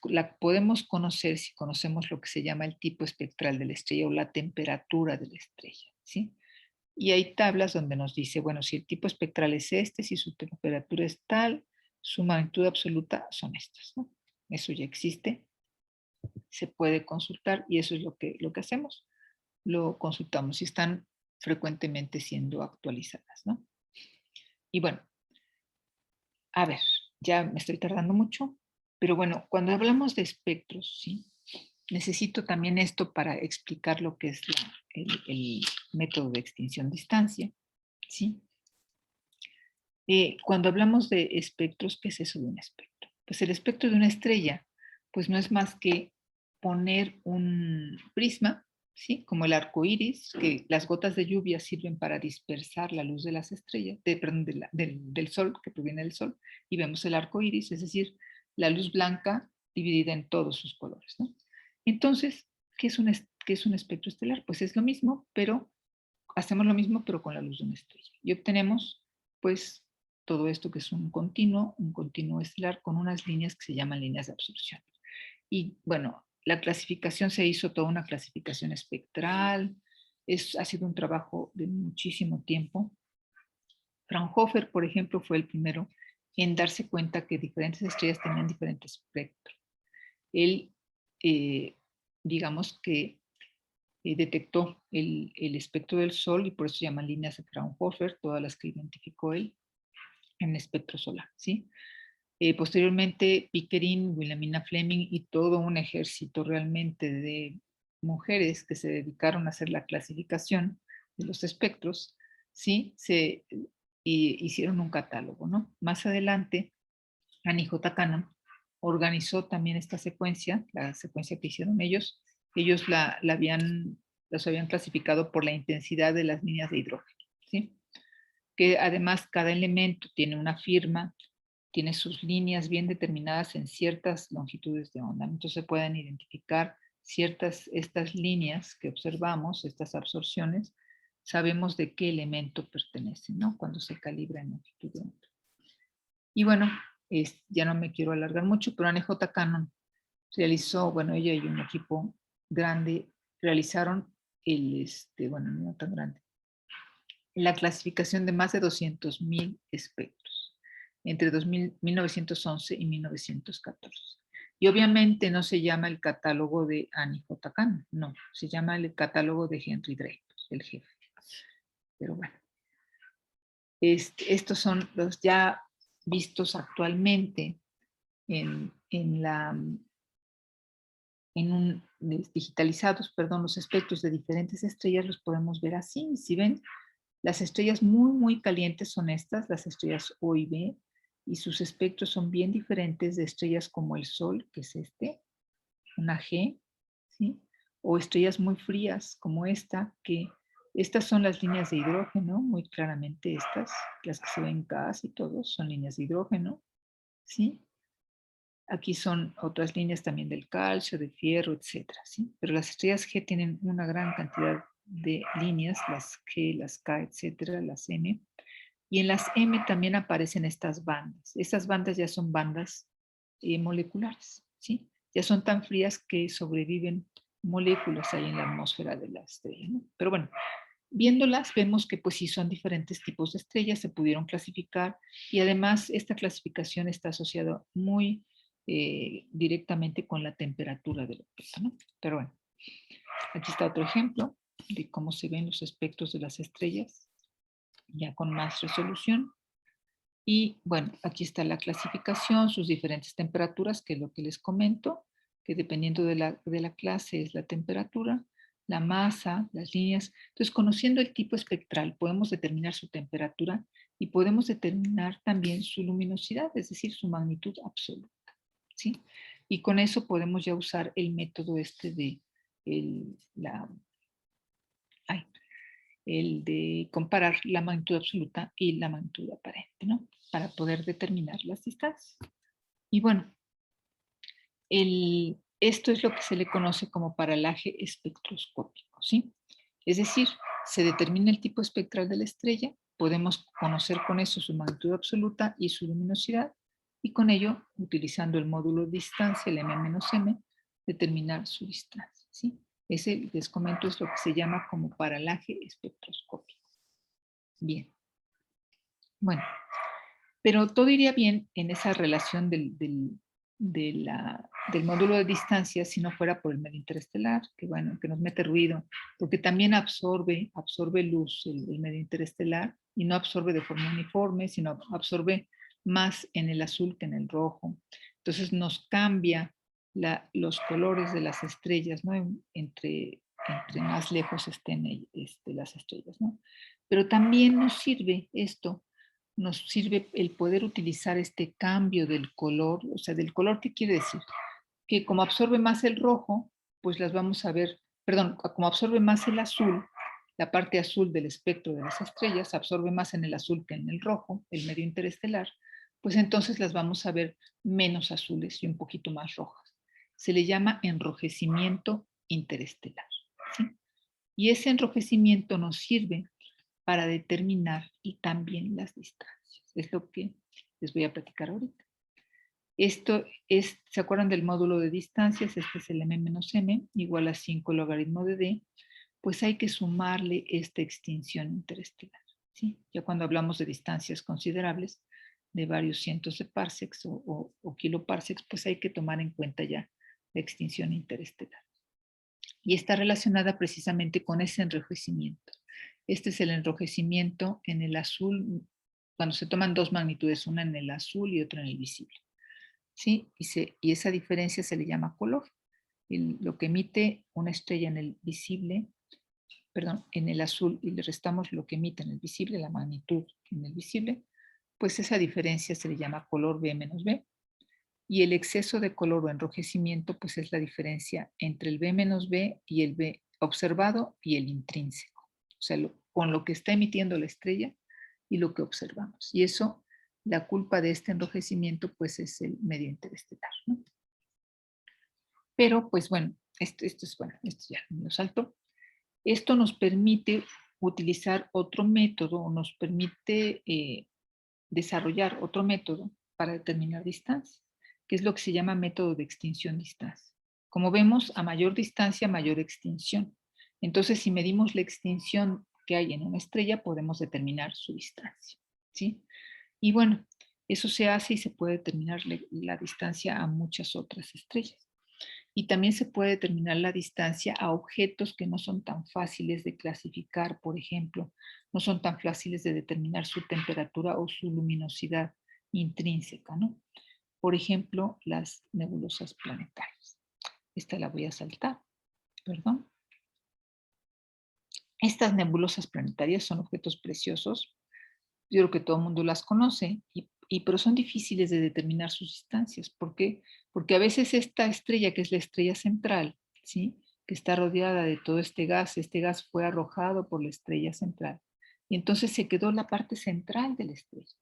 la podemos conocer si conocemos lo que se llama el tipo espectral de la estrella o la temperatura de la estrella, ¿sí? Y hay tablas donde nos dice, bueno, si el tipo espectral es este, si su temperatura es tal, su magnitud absoluta son estas, ¿no? Eso ya existe, se puede consultar y eso es lo que hacemos. Lo consultamos y están frecuentemente siendo actualizadas, ¿no? Y bueno, a ver, ya me estoy tardando mucho, pero bueno, cuando hablamos de espectros, ¿sí? Necesito también esto para explicar lo que es el método de extinción-distancia, ¿sí? Cuando hablamos de espectros, ¿qué es eso de un espectro? Pues el espectro de una estrella, pues no es más que poner un prisma, ¿sí? Como el arco iris, que las gotas de lluvia sirven para dispersar la luz de las estrellas, perdón, del sol, que proviene del sol, y vemos el arco iris, es decir, la luz blanca dividida en todos sus colores, ¿no? Entonces, ¿qué es un espectro estelar? Pues es lo mismo, pero hacemos lo mismo, pero con la luz de una estrella. Y obtenemos, pues, todo esto que es un continuo estelar con unas líneas que se llaman líneas de absorción. Y bueno, la clasificación se hizo toda una clasificación espectral, ha sido un trabajo de muchísimo tiempo. Fraunhofer, por ejemplo, fue el primero en darse cuenta que diferentes estrellas tenían diferentes espectros. Él, digamos que detectó el espectro del Sol y por eso se llaman líneas de Fraunhofer, todas las que identificó él en el espectro solar, ¿sí? Posteriormente, Pickering, Wilhelmina Fleming y todo un ejército realmente de mujeres que se dedicaron a hacer la clasificación de los espectros, ¿sí? Hicieron un catálogo, ¿no? Más adelante, Annie J. Cannon organizó también esta secuencia, la secuencia que hicieron ellos. Ellos los habían clasificado por la intensidad de las líneas de hidrógeno, ¿sí? Que además cada elemento tiene una firma, tiene sus líneas bien determinadas en ciertas longitudes de onda. Entonces se pueden identificar estas líneas que observamos, estas absorciones, sabemos de qué elemento pertenecen, ¿no? Cuando se calibra en longitud de onda. Y bueno, ya no me quiero alargar mucho, pero Annie J. Cannon realizó, bueno, ella y un equipo grande realizaron bueno, no tan grande, la clasificación de más de 200,000 espectros entre 1911 y 1914. Y obviamente no se llama el catálogo de Annie J. Cannon, no, se llama el catálogo de Henry Dreyfus, el jefe. Pero bueno, estos son los ya vistos actualmente digitalizados, perdón, los espectros de diferentes estrellas los podemos ver así. Si ven, las estrellas muy, muy calientes son estas, las estrellas O y B, y sus espectros son bien diferentes de estrellas como el Sol, que es una G, ¿sí? O estrellas muy frías como esta, que Estas son las líneas de hidrógeno, muy claramente estas, las que se ven casi todos, son líneas de hidrógeno, ¿sí? Aquí son otras líneas también del calcio, del fierro, etcétera, ¿sí? Pero las estrellas G tienen una gran cantidad de líneas, las G, las K, etcétera, las M. Y en las M también aparecen estas bandas. Estas bandas ya son bandas moleculares, ¿sí? Ya son tan frías que sobreviven moléculas ahí en la atmósfera de la estrella, ¿no? Pero bueno, viéndolas vemos que pues sí son diferentes tipos de estrellas, se pudieron clasificar y además esta clasificación está asociada muy directamente con la temperatura del objeto, ¿no? Pero bueno, aquí está otro ejemplo de cómo se ven los espectros de las estrellas ya con más resolución. Y bueno, aquí está la clasificación, sus diferentes temperaturas, que es lo que les comento, que dependiendo de la clase es la temperatura, la masa, las líneas. Entonces, conociendo el tipo espectral, podemos determinar su temperatura y podemos determinar también su luminosidad, es decir, su magnitud absoluta, ¿sí? Y con eso podemos ya usar el método este de ay, el de comparar la magnitud absoluta y la magnitud aparente, ¿no? Para poder determinar las distancias. Y bueno, esto es lo que se le conoce como paralaje espectroscópico, ¿sí? Es decir, se determina el tipo espectral de la estrella, podemos conocer con eso su magnitud absoluta y su luminosidad, y con ello, utilizando el módulo de distancia, el m-m, determinar su distancia, ¿sí? Ese, les comento, es lo que se llama como paralaje espectroscópico. Bien. Bueno, pero todo iría bien en esa relación del módulo de distancia si no fuera por el medio interestelar, que bueno, que nos mete ruido, porque también absorbe luz el medio interestelar y no absorbe de forma uniforme, sino absorbe más en el azul que en el rojo. Entonces nos cambia los colores de las estrellas, ¿no? Entre más lejos estén las estrellas, ¿no? Pero también nos sirve esto, nos sirve el poder utilizar este cambio del color, o sea, del color, ¿qué quiere decir? Que como absorbe más el rojo, pues las vamos a ver, perdón, como absorbe más el azul, la parte azul del espectro de las estrellas absorbe más en el azul que en el rojo, el medio interestelar, pues entonces las vamos a ver menos azules y un poquito más rojas. Se le llama enrojecimiento interestelar, ¿sí? Y ese enrojecimiento nos sirve para determinar y también las distancias. Es lo que les voy a platicar ahorita. Esto es, ¿se acuerdan del módulo de distancias? Este es el m-m, igual a 5 logaritmo de d. Pues hay que sumarle esta extinción interestelar, ¿sí? Ya cuando hablamos de distancias considerables, de varios cientos de parsecs o kiloparsecs, pues hay que tomar en cuenta ya la extinción interestelar. Y está relacionada precisamente con ese enrojecimiento. Este es el enrojecimiento en el azul, cuando se toman dos magnitudes, una en el azul y otra en el visible, ¿sí? Y esa diferencia se le llama color. Lo que emite una estrella en el visible, perdón, en el azul, y le restamos lo que emite en el visible, la magnitud en el visible, pues esa diferencia se le llama color B menos B. Y el exceso de color o enrojecimiento, pues es la diferencia entre el B menos B y el B observado y el intrínseco. O sea, con lo que está emitiendo la estrella y lo que observamos. Y eso, la culpa de este enrojecimiento, pues es el medio interestelar, ¿no? Pero, pues bueno, esto ya lo salto. Esto nos permite utilizar otro método, o nos permite desarrollar otro método para determinar distancia, que es lo que se llama método de extinción-distancia. Como vemos, a mayor distancia, mayor extinción. Entonces, si medimos la extinción que hay en una estrella, podemos determinar su distancia, ¿sí? Y bueno, eso se hace y se puede determinar la distancia a muchas otras estrellas. Y también se puede determinar la distancia a objetos que no son tan fáciles de clasificar, por ejemplo, no son tan fáciles de determinar su temperatura o su luminosidad intrínseca, ¿no? Por ejemplo, las nebulosas planetarias. Esta la voy a saltar, perdón. Estas nebulosas planetarias son objetos preciosos. Yo creo que todo el mundo las conoce, pero son difíciles de determinar sus distancias. ¿Por qué? Porque a veces esta estrella, que es la estrella central, ¿sí? que está rodeada de todo este gas fue arrojado por la estrella central. Y entonces se quedó la parte central de la estrella,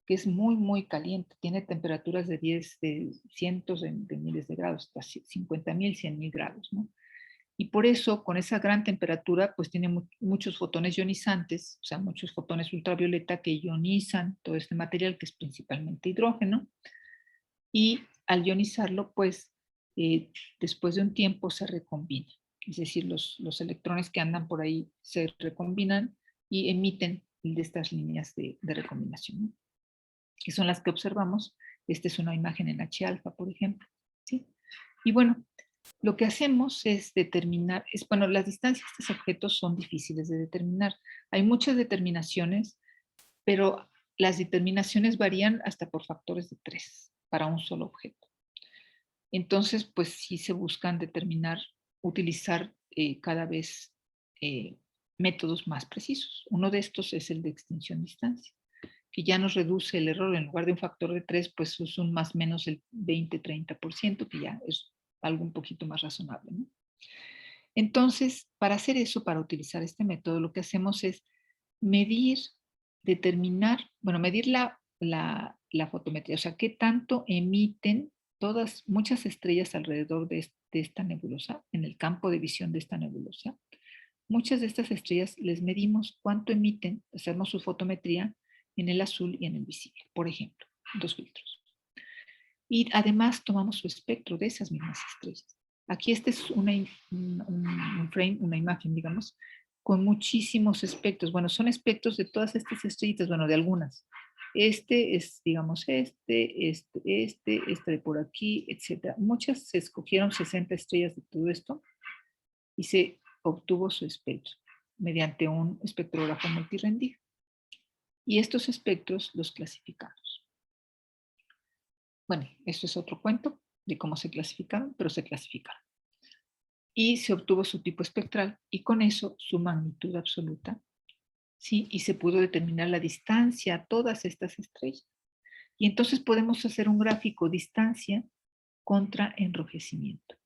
que es muy, muy caliente. Tiene temperaturas de cientos de miles de grados, hasta 50.000, 100.000 grados, ¿no? Y por eso, con esa gran temperatura, pues tiene muchos fotones ionizantes, o sea, muchos fotones ultravioleta que ionizan todo este material, que es principalmente hidrógeno. Y al ionizarlo, pues, después de un tiempo se recombina. Es decir, los electrones que andan por ahí se recombinan y emiten de estas líneas de recombinación, ¿no? Que son las que observamos. Esta es una imagen en H-alfa, por ejemplo, ¿sí? Y bueno, lo que hacemos es determinar, bueno, las distancias de estos objetos son difíciles de determinar. Hay muchas determinaciones, pero las determinaciones varían hasta por factores de 3 para un solo objeto. Entonces, pues sí se buscan determinar, utilizar cada vez métodos más precisos. Uno de estos es el de extinción-distancia, que ya nos reduce el error. En lugar de un factor de 3, pues es un más o menos el 20-30%, que ya es algo un poquito más razonable, ¿no? Entonces, para hacer eso, para utilizar este método, lo que hacemos es medir, determinar, bueno, medir la fotometría, o sea, qué tanto emiten muchas estrellas alrededor de esta nebulosa, en el campo de visión de esta nebulosa. Muchas de estas estrellas les medimos cuánto emiten, hacemos su fotometría en el azul y en el visible, por ejemplo, 2 filtros. Y además tomamos su espectro de esas mismas estrellas. Aquí este es un frame, una imagen, digamos, con muchísimos espectros. Bueno, son espectros de todas estas estrellitas, bueno, de algunas. Este es, digamos, este de por aquí, etc. Muchas se escogieron 60 estrellas de todo esto y se obtuvo su espectro mediante un espectrógrafo multirendido. Y estos espectros los clasificamos. Bueno, esto es otro cuento de cómo se clasificaron, pero se clasificaron. Y se obtuvo su tipo espectral y con eso su magnitud absoluta, ¿sí? Y se pudo determinar la distancia a todas estas estrellas. Y entonces podemos hacer un gráfico distancia contra enrojecimiento.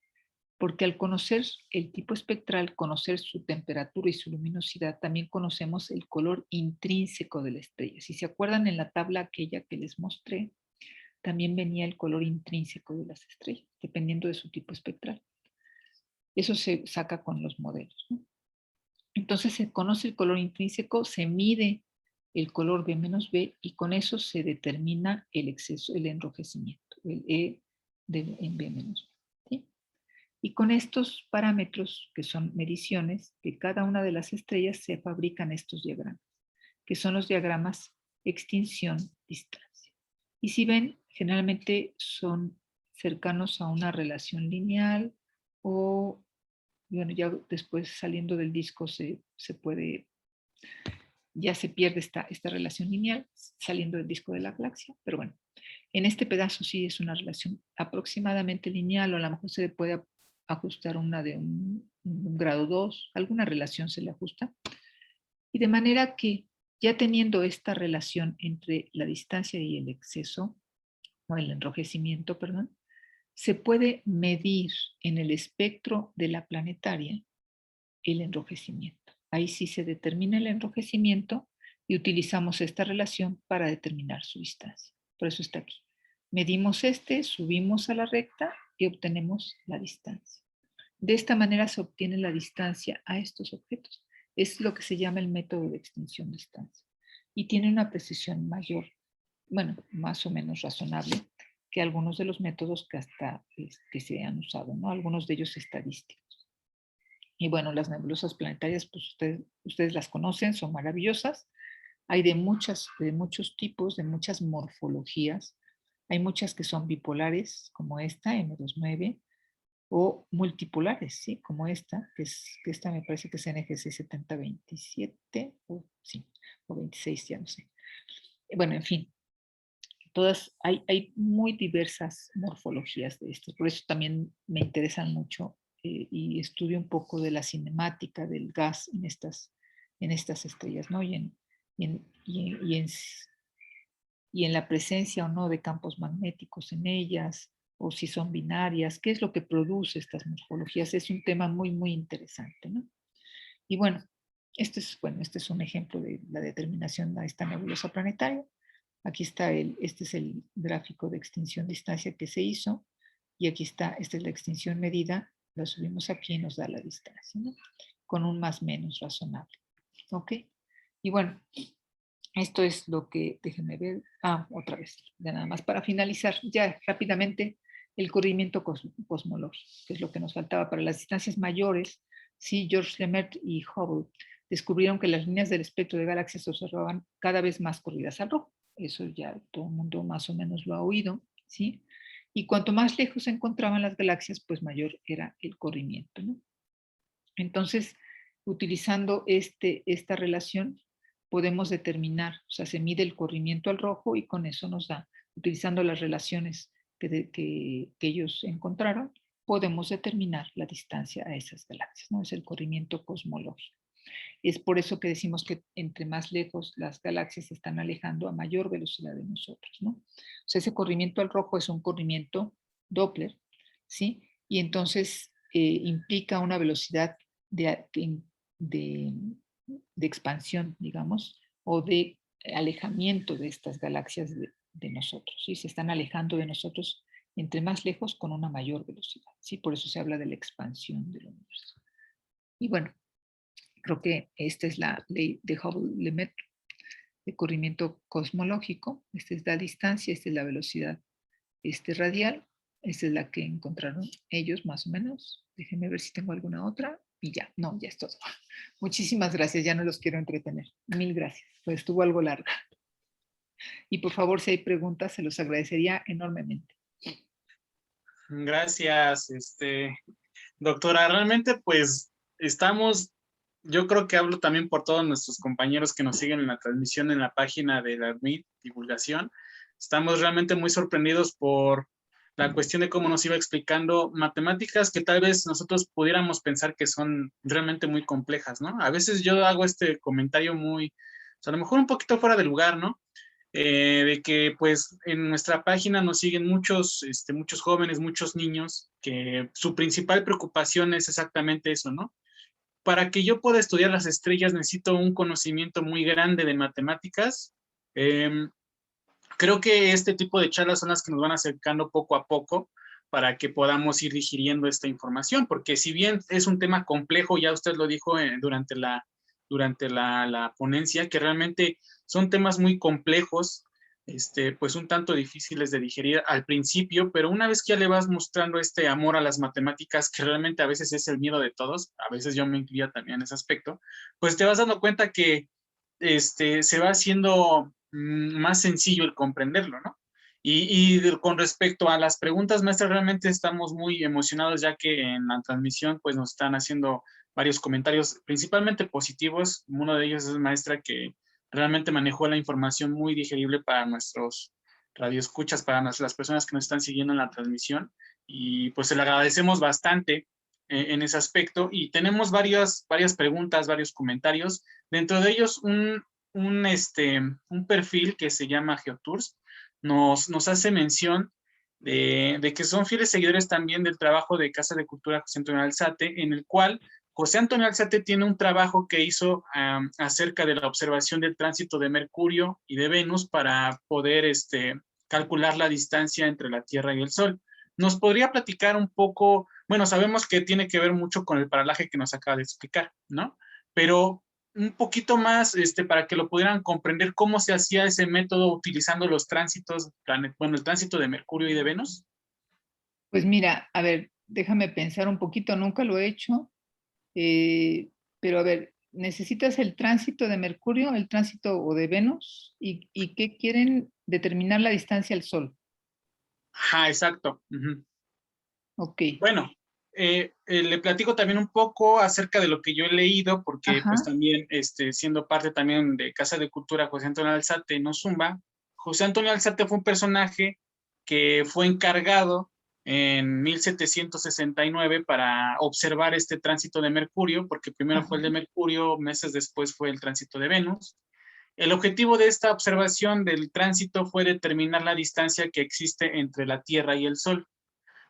Porque al conocer el tipo espectral, conocer su temperatura y su luminosidad, también conocemos el color intrínseco de la estrella. Si se acuerdan en la tabla aquella que les mostré, también venía el color intrínseco de las estrellas, dependiendo de su tipo espectral. Eso se saca con los modelos, ¿no? Entonces se conoce el color intrínseco, se mide el color B-B y con eso se determina el exceso, el enrojecimiento, el E en B-B. ¿Sí? Y con estos parámetros, que son mediciones de cada una de las estrellas, se fabrican estos diagramas, que son los diagramas extinción-distancia. Y si ven, generalmente son cercanos a una relación lineal o, bueno, ya después saliendo del disco ya se pierde esta relación lineal saliendo del disco de la galaxia, pero bueno, en este pedazo sí es una relación aproximadamente lineal o a lo mejor se le puede ajustar una de un grado 2, alguna relación se le ajusta. Y de manera que ya teniendo esta relación entre la distancia y el exceso, o el enrojecimiento, perdón, se puede medir en el espectro de la planetaria el enrojecimiento. Ahí sí se determina el enrojecimiento y utilizamos esta relación para determinar su distancia. Por eso está aquí. Medimos subimos a la recta y obtenemos la distancia. De esta manera se obtiene la distancia a estos objetos. Es lo que se llama el método de extinción-distancia. Y tiene una precisión mayor, bueno, más o menos razonable que algunos de los métodos que se han usado, ¿no? Algunos de ellos estadísticos. Y bueno, las nebulosas planetarias, pues ustedes las conocen, son maravillosas. Hay de muchos tipos, de muchas morfologías. Hay muchas que son bipolares, como esta, M29, o multipolares, ¿sí? Como esta, que esta me parece que es NGC 7027, o, sí, o 26, ya no sé. Bueno, en fin, hay muy diversas morfologías de estas, por eso también me interesan mucho y estudio un poco de la cinemática del gas en estas estrellas, ¿no? Y en la presencia o no de campos magnéticos en ellas, o si son binarias, qué es lo que produce estas morfologías. Es un tema muy, muy interesante, ¿no? Y bueno, este es un ejemplo de la determinación de esta nebulosa planetaria. Aquí está este es el gráfico de extinción distancia que se hizo, y aquí está, esta es la extinción medida, la subimos aquí y nos da la distancia, ¿no? Con un más menos razonable. ¿Ok? Y bueno, esto es lo que, déjenme ver, otra vez, ya nada más para finalizar, ya rápidamente, el corrimiento cosmológico, que es lo que nos faltaba para las distancias mayores. Sí, George Lemaître y Hubble descubrieron que las líneas del espectro de galaxias se observaban cada vez más corridas al rojo. Eso ya todo el mundo más o menos lo ha oído, ¿sí? Y cuanto más lejos se encontraban las galaxias, pues mayor era el corrimiento, ¿no? Entonces, utilizando esta relación, podemos determinar, o sea, se mide el corrimiento al rojo y con eso nos da, utilizando las relaciones que ellos encontraron, podemos determinar la distancia a esas galaxias, ¿no? Es el corrimiento cosmológico. Es por eso que decimos que entre más lejos las galaxias se están alejando a mayor velocidad de nosotros, ¿no? O sea, ese corrimiento al rojo es un corrimiento Doppler, ¿sí? Y entonces implica una velocidad de, de, de expansión, digamos, o de alejamiento de estas galaxias de nosotros, ¿sí? Se están alejando de nosotros entre más lejos con una mayor velocidad, ¿sí? Por eso se habla de la expansión del universo. Y bueno, creo que esta es la ley de Hubble-Lemaître de corrimiento cosmológico. Esta es la distancia, esta es la velocidad radial. Esta es la que encontraron ellos más o menos. Déjenme ver si tengo alguna otra. Y ya, no, ya es todo. Muchísimas gracias, ya no los quiero entretener. Mil gracias, pues estuvo algo larga. Y por favor, si hay preguntas, se los agradecería enormemente. Gracias, doctora. Realmente, pues, yo creo que hablo también por todos nuestros compañeros que nos siguen en la transmisión en la página de la ADMIT Divulgación. Estamos realmente muy sorprendidos por la cuestión de cómo nos iba explicando matemáticas que tal vez nosotros pudiéramos pensar que son realmente muy complejas, ¿no? A veces yo hago este comentario muy, o sea, a lo mejor un poquito fuera de lugar, ¿no? De que pues en nuestra página nos siguen muchos jóvenes, muchos niños, que su principal preocupación es exactamente eso, ¿no? Para que yo pueda estudiar las estrellas necesito un conocimiento muy grande de matemáticas. Creo que este tipo de charlas son las que nos van acercando poco a poco para que podamos ir digiriendo esta información, porque si bien es un tema complejo, ya usted lo dijo durante la ponencia, que realmente son temas muy complejos, pues un tanto difíciles de digerir al principio, pero una vez que ya le vas mostrando este amor a las matemáticas, que realmente a veces es el miedo de todos, a veces yo me incluía también en ese aspecto, pues te vas dando cuenta que se va haciendo más sencillo el comprenderlo, ¿no? Con respecto a las preguntas, maestra, realmente estamos muy emocionados ya que en la transmisión pues nos están haciendo varios comentarios, principalmente positivos. Uno de ellos es maestra que realmente manejó la información muy digerible para nuestros radioescuchas, para las personas que nos están siguiendo en la transmisión. Y pues se le agradecemos bastante en ese aspecto. Y tenemos varias preguntas, varios comentarios. Dentro de ellos, un perfil que se llama Geotours nos hace mención de que son fieles seguidores también del trabajo de Casa de Cultura José Antonio Alzate, en el cual José Antonio Alzate tiene un trabajo que hizo acerca de la observación del tránsito de Mercurio y de Venus para poder calcular la distancia entre la Tierra y el Sol. ¿Nos podría platicar un poco? Bueno, sabemos que tiene que ver mucho con el paralaje que nos acaba de explicar, ¿no? Pero un poquito más para que lo pudieran comprender cómo se hacía ese método utilizando los tránsitos, el tránsito de Mercurio y de Venus. Pues mira, a ver, déjame pensar un poquito, nunca lo he hecho, pero a ver, necesitas el tránsito de Mercurio, el tránsito o de Venus, y ¿qué quieren? Determinar la distancia al Sol. Ajá, exacto. Uh-huh. Ok. Bueno, le platico también un poco acerca de lo que yo he leído, porque Ajá. pues también, siendo parte también de Casa de Cultura José Antonio Alzate en Ozumba, José Antonio Alzate fue un personaje que fue encargado en 1769 para observar este tránsito de Mercurio, porque primero Ajá. fue el de Mercurio, meses después fue el tránsito de Venus. El objetivo de esta observación del tránsito fue determinar la distancia que existe entre la Tierra y el Sol.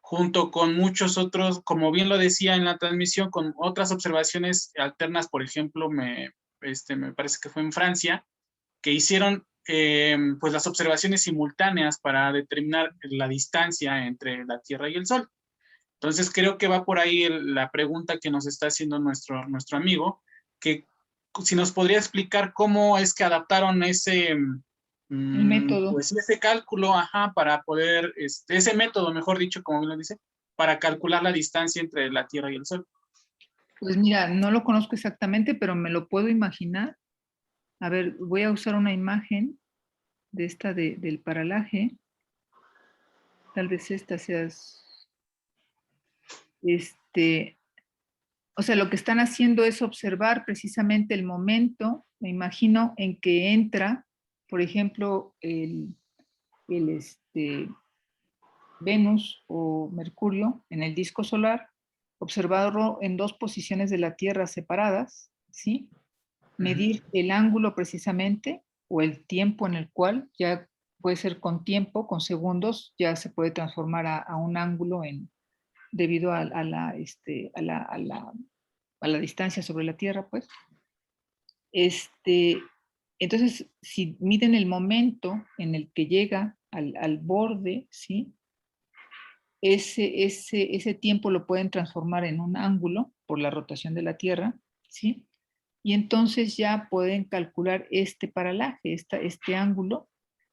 junto con muchos otros, como bien lo decía en la transmisión, con otras observaciones alternas, por ejemplo, me parece que fue en Francia, que hicieron pues las observaciones simultáneas para determinar la distancia entre la Tierra y el Sol. Entonces creo que va por ahí la pregunta que nos está haciendo nuestro amigo, que si nos podría explicar cómo es que adaptaron El método. pues ese cálculo, ajá, para poder, ese método, mejor dicho, como bien lo dice, para calcular la distancia entre la Tierra y el Sol. Pues mira, no lo conozco exactamente, pero me lo puedo imaginar. A ver, voy a usar una imagen de esta del paralaje. Tal vez esta sea, o sea, lo que están haciendo es observar precisamente el momento, me imagino, en que entra, por ejemplo, el Venus o Mercurio en el disco solar, observarlo en dos posiciones de la Tierra separadas, ¿sí? Medir el ángulo precisamente o el tiempo en el cual, ya puede ser con tiempo, con segundos, ya se puede transformar a un ángulo debido a la distancia sobre la Tierra, pues. Entonces, si miden el momento en el que llega al borde, ¿sí? Ese tiempo lo pueden transformar en un ángulo por la rotación de la Tierra, ¿sí? Y entonces ya pueden calcular este paralaje, este ángulo,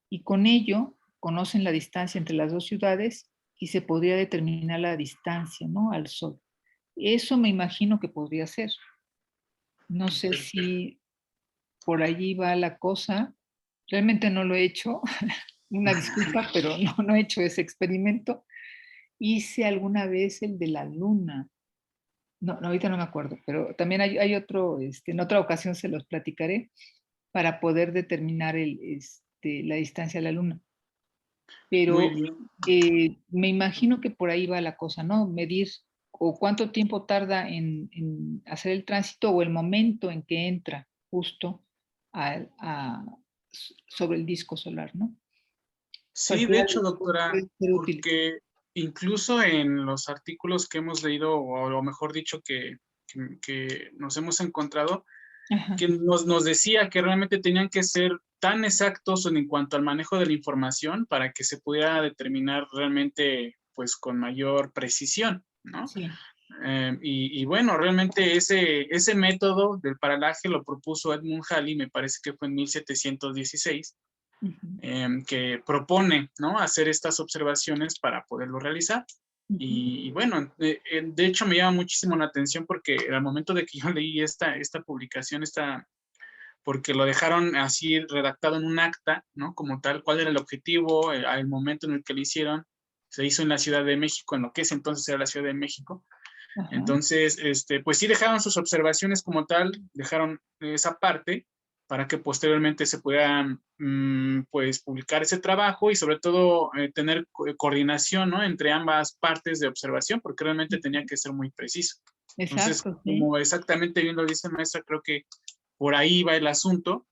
y con ello conocen la distancia entre las dos ciudades y se podría determinar la distancia, ¿no? Al Sol. Eso me imagino que podría ser. No sé si por allí va la cosa. Realmente no lo he hecho, una disculpa, pero no he hecho ese experimento. Hice alguna vez el de la luna. No, ahorita no me acuerdo, pero también hay otro, en otra ocasión se los platicaré para poder determinar la distancia a la luna. Muy Pero bien. me imagino que por ahí va la cosa, ¿no? Medir o cuánto tiempo tarda en hacer el tránsito o el momento en que entra justo sobre el disco solar, ¿no? Sí, de Cualquiera hecho, de los dos doctora, puede ser útil. porque incluso en los artículos que hemos leído, o mejor dicho, que nos hemos encontrado, Ajá, que nos decía que realmente tenían que ser tan exactos en cuanto al manejo de la información para que se pudiera determinar realmente, pues, con mayor precisión, ¿no? sí. Y bueno, realmente ese método del paralaje lo propuso Edmund Halley, me parece que fue en 1716, Ujú, que propone, ¿no?, hacer estas observaciones para poderlo realizar. ujú. Y bueno, de hecho me llama muchísimo la atención porque al momento de que yo leí esta publicación, porque lo dejaron así redactado en un acta, ¿no? Como tal, cuál era el objetivo, al momento en el que lo hicieron, se hizo en la Ciudad de México, en lo que es entonces era la Ciudad de México. Ajá. Entonces, pues sí dejaron sus observaciones como tal, dejaron esa parte para que posteriormente se puedan, pues, publicar ese trabajo y sobre todo tener coordinación, ¿no?, entre ambas partes de observación, porque realmente tenía que ser muy preciso. Entonces, Exacto, sí. como exactamente bien lo dice maestra, creo que por ahí va el asunto.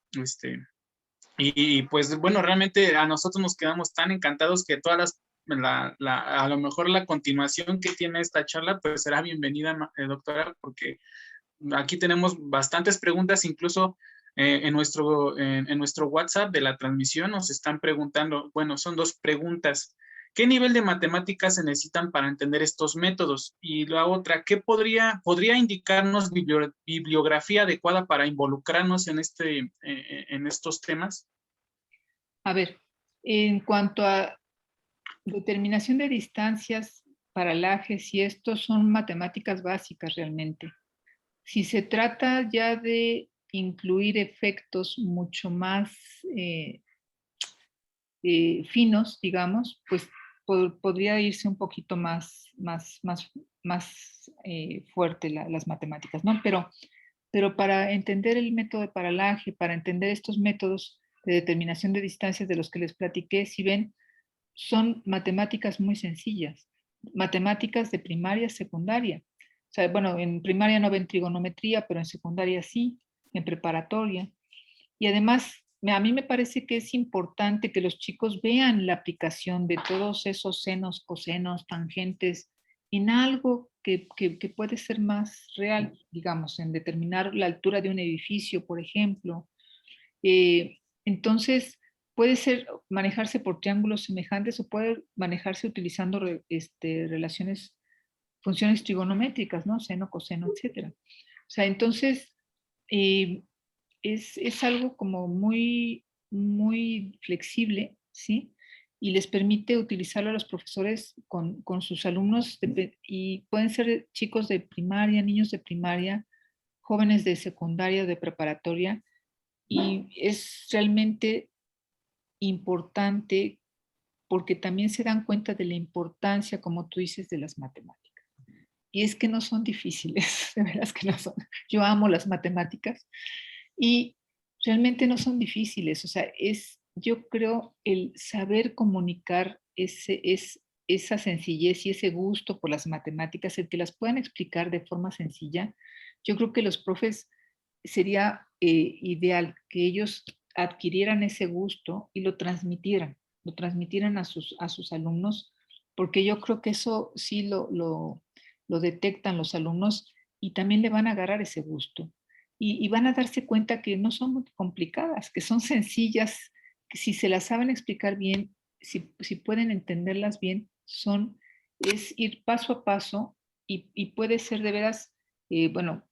Pues bueno, realmente a nosotros nos quedamos tan encantados que todas a lo mejor la continuación que tiene esta charla, pues será bienvenida, doctora, porque aquí tenemos bastantes preguntas, incluso en nuestro WhatsApp de la transmisión nos están preguntando, bueno, son dos preguntas. ¿Qué nivel de matemáticas se necesitan para entender estos métodos? Y la otra, ¿qué podría indicarnos bibliografía adecuada para involucrarnos en estos temas? A ver, en cuanto a determinación de distancias, paralajes y estos son matemáticas básicas realmente. Si se trata ya de incluir efectos mucho más finos, digamos, pues podría irse un poquito más fuerte las matemáticas, ¿no? Pero para entender el método de paralaje, para entender estos métodos de determinación de distancias de los que les platiqué, si ven, son matemáticas muy sencillas, matemáticas de primaria, secundaria. O sea, bueno, en primaria no ven trigonometría, pero en secundaria sí, en preparatoria. Y además a mí me parece que es importante que los chicos vean la aplicación de todos esos senos, cosenos, tangentes en algo que puede ser más real, digamos, en determinar la altura de un edificio, por ejemplo. Entonces, puede ser manejarse por triángulos semejantes o puede manejarse utilizando relaciones, funciones trigonométricas, ¿no? Seno, coseno, etcétera. O sea, entonces, eh, es algo como muy, muy flexible, ¿sí? Y les permite utilizarlo a los profesores con sus alumnos y pueden ser chicos de primaria, niños de primaria, jóvenes de secundaria, de preparatoria, y es realmente importante porque también se dan cuenta de la importancia, como tú dices, de las matemáticas. Y es que no son difíciles, de veras que no son. Yo amo las matemáticas y realmente no son difíciles. O sea, yo creo, el saber comunicar esa sencillez y ese gusto por las matemáticas, el que las puedan explicar de forma sencilla. Yo creo que los profes sería ideal que ellos adquirieran ese gusto y lo transmitieran a sus alumnos, porque yo creo que eso sí lo detectan los alumnos y también le van a agarrar ese gusto. Y van a darse cuenta que no son muy complicadas, que son sencillas, que si se las saben explicar bien, si pueden entenderlas bien, es ir paso a paso y puede ser de veras, bueno,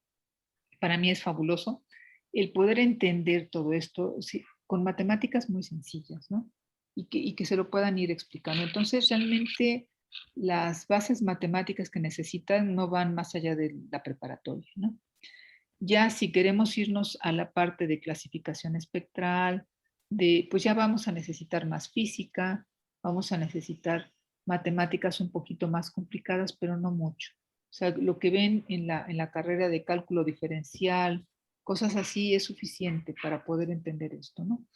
para mí es fabuloso el poder entender todo esto sí, con matemáticas muy sencillas, ¿no? Y que se lo puedan ir explicando. Entonces, realmente las bases matemáticas que necesitan no van más allá de la preparatoria, ¿no? Ya si queremos irnos a la parte de clasificación espectral, pues ya vamos a necesitar más física, vamos a necesitar matemáticas un poquito más complicadas, pero no mucho. O sea, lo que ven en la carrera de cálculo diferencial, cosas así, es suficiente para poder entender esto, ¿no?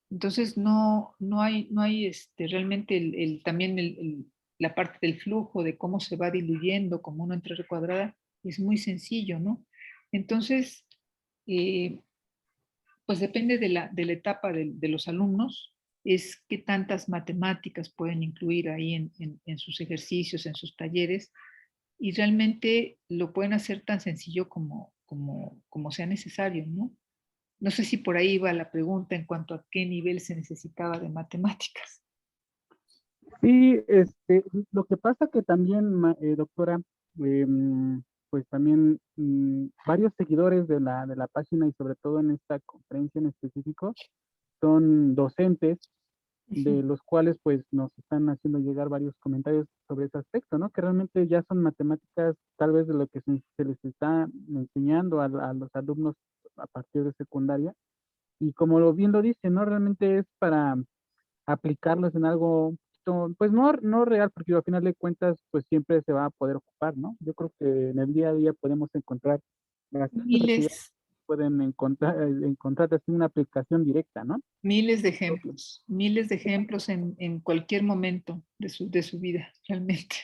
Entonces, no hay realmente también la parte del flujo, de cómo se va diluyendo como una entre cuadrada, es muy sencillo, ¿no? Entonces, eh, pues depende de la etapa de los alumnos, es qué tantas matemáticas pueden incluir ahí en sus ejercicios, en sus talleres, y realmente lo pueden hacer tan sencillo como sea necesario, ¿no? No sé si por ahí va la pregunta en cuanto a qué nivel se necesitaba de matemáticas. Sí, lo que pasa que también, doctora, pues también varios seguidores de la página y sobre todo en esta conferencia en específico son docentes de los cuales pues nos están haciendo llegar varios comentarios sobre ese aspecto, ¿no? Que realmente ya son matemáticas tal vez de lo que se les está enseñando a los alumnos a partir de secundaria. Y como bien lo dice, ¿no? Realmente es para aplicarlos en algo, pues no real, porque al final de cuentas, pues siempre se va a poder ocupar, ¿no? Yo creo que en el día a día podemos encontrar bastantes actividades Miles, que pueden encontrar así una aplicación directa, ¿no? miles de ejemplos en cualquier momento de su vida, realmente.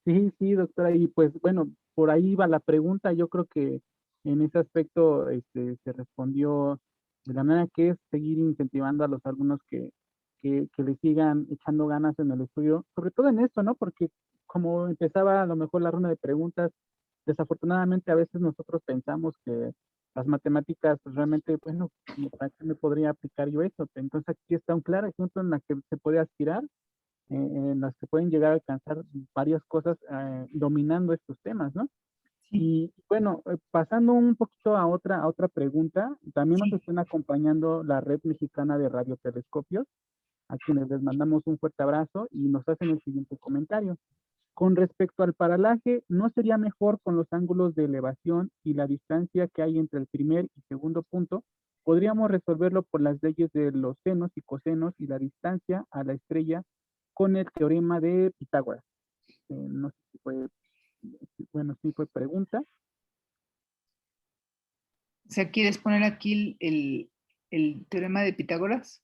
Sí, sí, doctora, y pues bueno, por ahí va la pregunta, yo creo que en ese aspecto se respondió de la manera que es seguir incentivando a los alumnos que le sigan echando ganas en el estudio, sobre todo en esto, ¿no? Porque como empezaba a lo mejor la ronda de preguntas, desafortunadamente a veces nosotros pensamos que las matemáticas pues, realmente, bueno, ¿para qué me podría aplicar yo eso? Entonces aquí está un claro ejemplo en la que se puede aspirar en las que pueden llegar a alcanzar varias cosas dominando estos temas, ¿no? Sí, Y bueno, pasando un poquito a otra pregunta, también nos sí. están acompañando la Red Mexicana de Radiotelescopios, a quienes les mandamos un fuerte abrazo y nos hacen el siguiente comentario. Con respecto al paralaje, ¿no sería mejor con los ángulos de elevación y la distancia que hay entre el primer y segundo punto? Podríamos resolverlo por las leyes de los senos y cosenos y la distancia a la estrella con el teorema de Pitágoras. No sé si fue, bueno, sí fue pregunta. O sea, ¿quieres poner aquí el teorema de Pitágoras?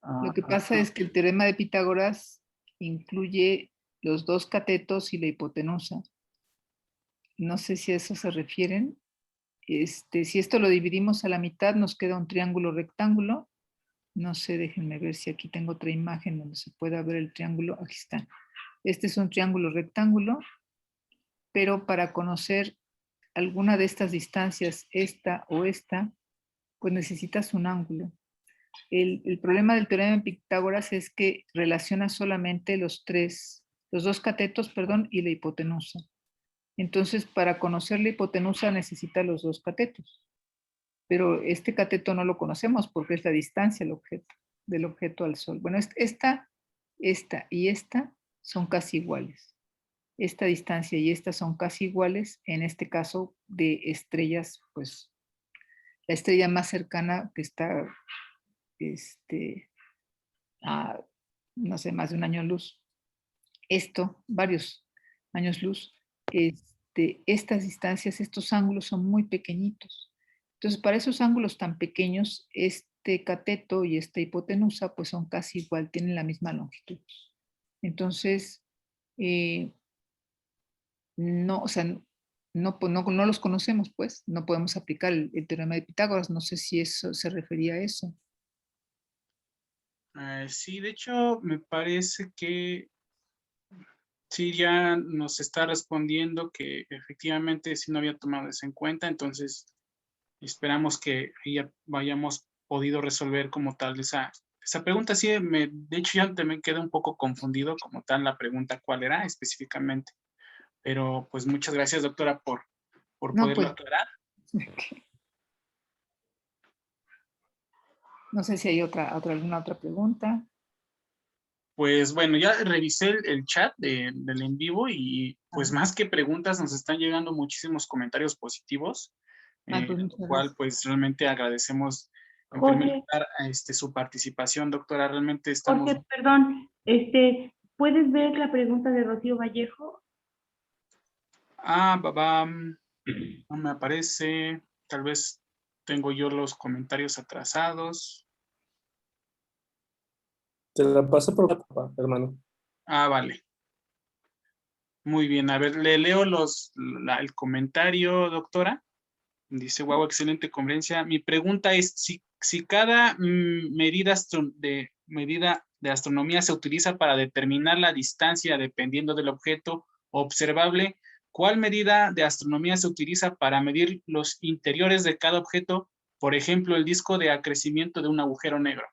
Lo Ah, que pasa es que el teorema de Pitágoras incluye los dos catetos y la hipotenusa. No sé si a eso se refieren. Si esto lo dividimos a la mitad, nos queda un triángulo rectángulo. No sé, déjenme ver si aquí tengo otra imagen donde se pueda ver el triángulo. Aquí está. Este es un triángulo rectángulo, pero para conocer alguna de estas distancias, esta o esta, pues necesitas un ángulo. El problema del teorema de Pitágoras es que relaciona solamente los dos catetos, perdón, y la hipotenusa. Entonces, para conocer la hipotenusa necesita los dos catetos. Pero este cateto no lo conocemos porque es la distancia del objeto al Sol. Bueno, esta y esta son casi iguales. Esta distancia y esta son casi iguales, en este caso de estrellas, pues la estrella más cercana que está a, no sé, más de un año luz. Varios años luz, estas distancias, estos ángulos son muy pequeñitos. Entonces, para esos ángulos tan pequeños, este cateto y esta hipotenusa pues son casi igual, tienen la misma longitud. Entonces, no, o sea, no los conocemos, pues, no podemos aplicar el teorema de Pitágoras. No sé si eso se refería a eso. Sí, de hecho, me parece que sí, ya nos está respondiendo que efectivamente sí no había tomado eso en cuenta, entonces esperamos que ya hayamos podido resolver como tal esa pregunta. Sí, de hecho ya también quedé un poco confundido como tal la pregunta cuál era específicamente, pero pues muchas gracias, doctora, por No, poderlo pues, aclarar. no sé si hay alguna otra pregunta. Pues bueno, ya revisé el chat del en vivo y pues más que preguntas nos están llegando muchísimos comentarios positivos, Pues lo muchas cual gracias. pues realmente agradecemos en primer Jorge, lugar su participación, doctora. Realmente estamos... Jorge, perdón, ¿puedes ver la pregunta de Rocío Vallejo? No me aparece, tal vez tengo yo los comentarios atrasados. Te la paso por WhatsApp, hermano. Vale. Muy bien, a ver, le leo el comentario, doctora. Dice, guau, excelente conferencia. Mi pregunta es, si cada medida de astronomía se utiliza para determinar la distancia dependiendo del objeto observable, ¿cuál medida de astronomía se utiliza para medir los interiores de cada objeto? Por ejemplo, el disco de acrecimiento de un agujero negro.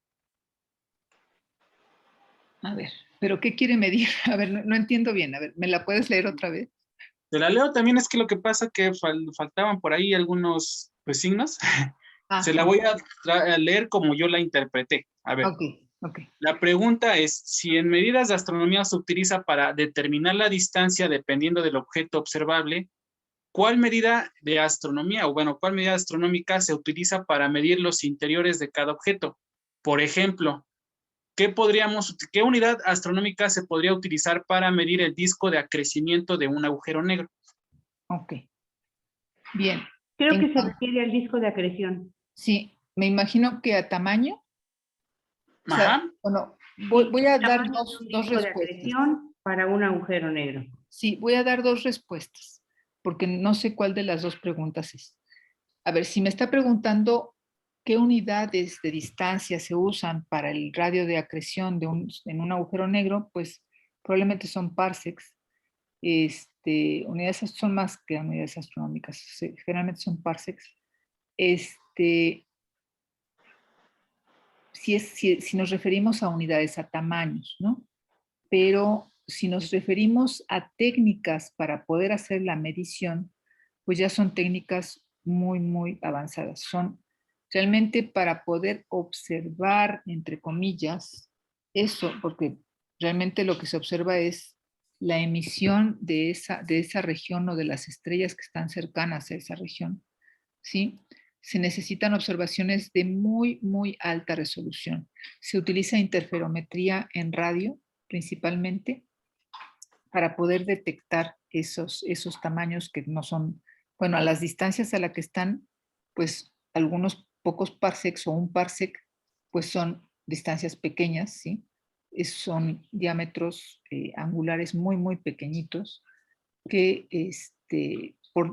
A ver, ¿pero qué quiere medir? A ver, no entiendo bien. A ver, ¿me la puedes leer otra vez? Te la leo también, es que lo que pasa que faltaban por ahí algunos pues, signos. Se la voy a leer como yo la interpreté. A ver. Ok. La pregunta es, si en medidas de astronomía se utiliza para determinar la distancia dependiendo del objeto observable, ¿cuál medida de astronomía, o bueno, cuál medida astronómica se utiliza para medir los interiores de cada objeto? Por ejemplo, ¿qué unidad astronómica se podría utilizar para medir el disco de acrecimiento de un agujero negro? Ok. Bien. Creo que se refiere al disco de acreción. Sí, me imagino que a tamaño. O sea, Ajá. bueno, voy a dar Tamaño de dos un disco de respuestas. acreción para un agujero negro. Sí, voy a dar dos respuestas, porque no sé cuál de las dos preguntas es. A ver, si me está preguntando qué unidades de distancia se usan para el radio de acreción en un agujero negro, pues probablemente son parsecs. Unidades son más que unidades astronómicas, generalmente son parsecs. Si nos referimos a unidades, a tamaños, ¿no? Pero si nos referimos a técnicas para poder hacer la medición, pues ya son técnicas muy avanzadas. Son realmente para poder observar, entre comillas, eso, porque realmente lo que se observa es la emisión de esa región o de las estrellas que están cercanas a esa región, ¿sí? Se necesitan observaciones de muy alta resolución. Se utiliza interferometría en radio, principalmente, para poder detectar esos tamaños que no son, bueno, a las distancias a las que están, pues algunos pocos parsecs o un parsec, pues son distancias pequeñas, ¿sí? Son diámetros angulares muy pequeñitos que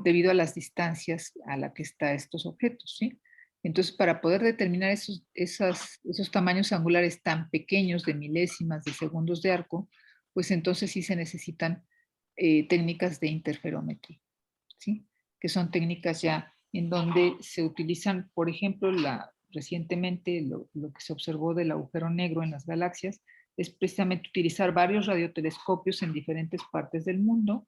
debido a las distancias a la que están estos objetos, ¿sí? Entonces, para poder determinar esos tamaños angulares tan pequeños de milésimas de segundos de arco, pues entonces sí se necesitan técnicas de interferómetro, ¿sí? Que son técnicas ya en donde se utilizan, por ejemplo, recientemente lo que se observó del agujero negro en las galaxias es precisamente utilizar varios radiotelescopios en diferentes partes del mundo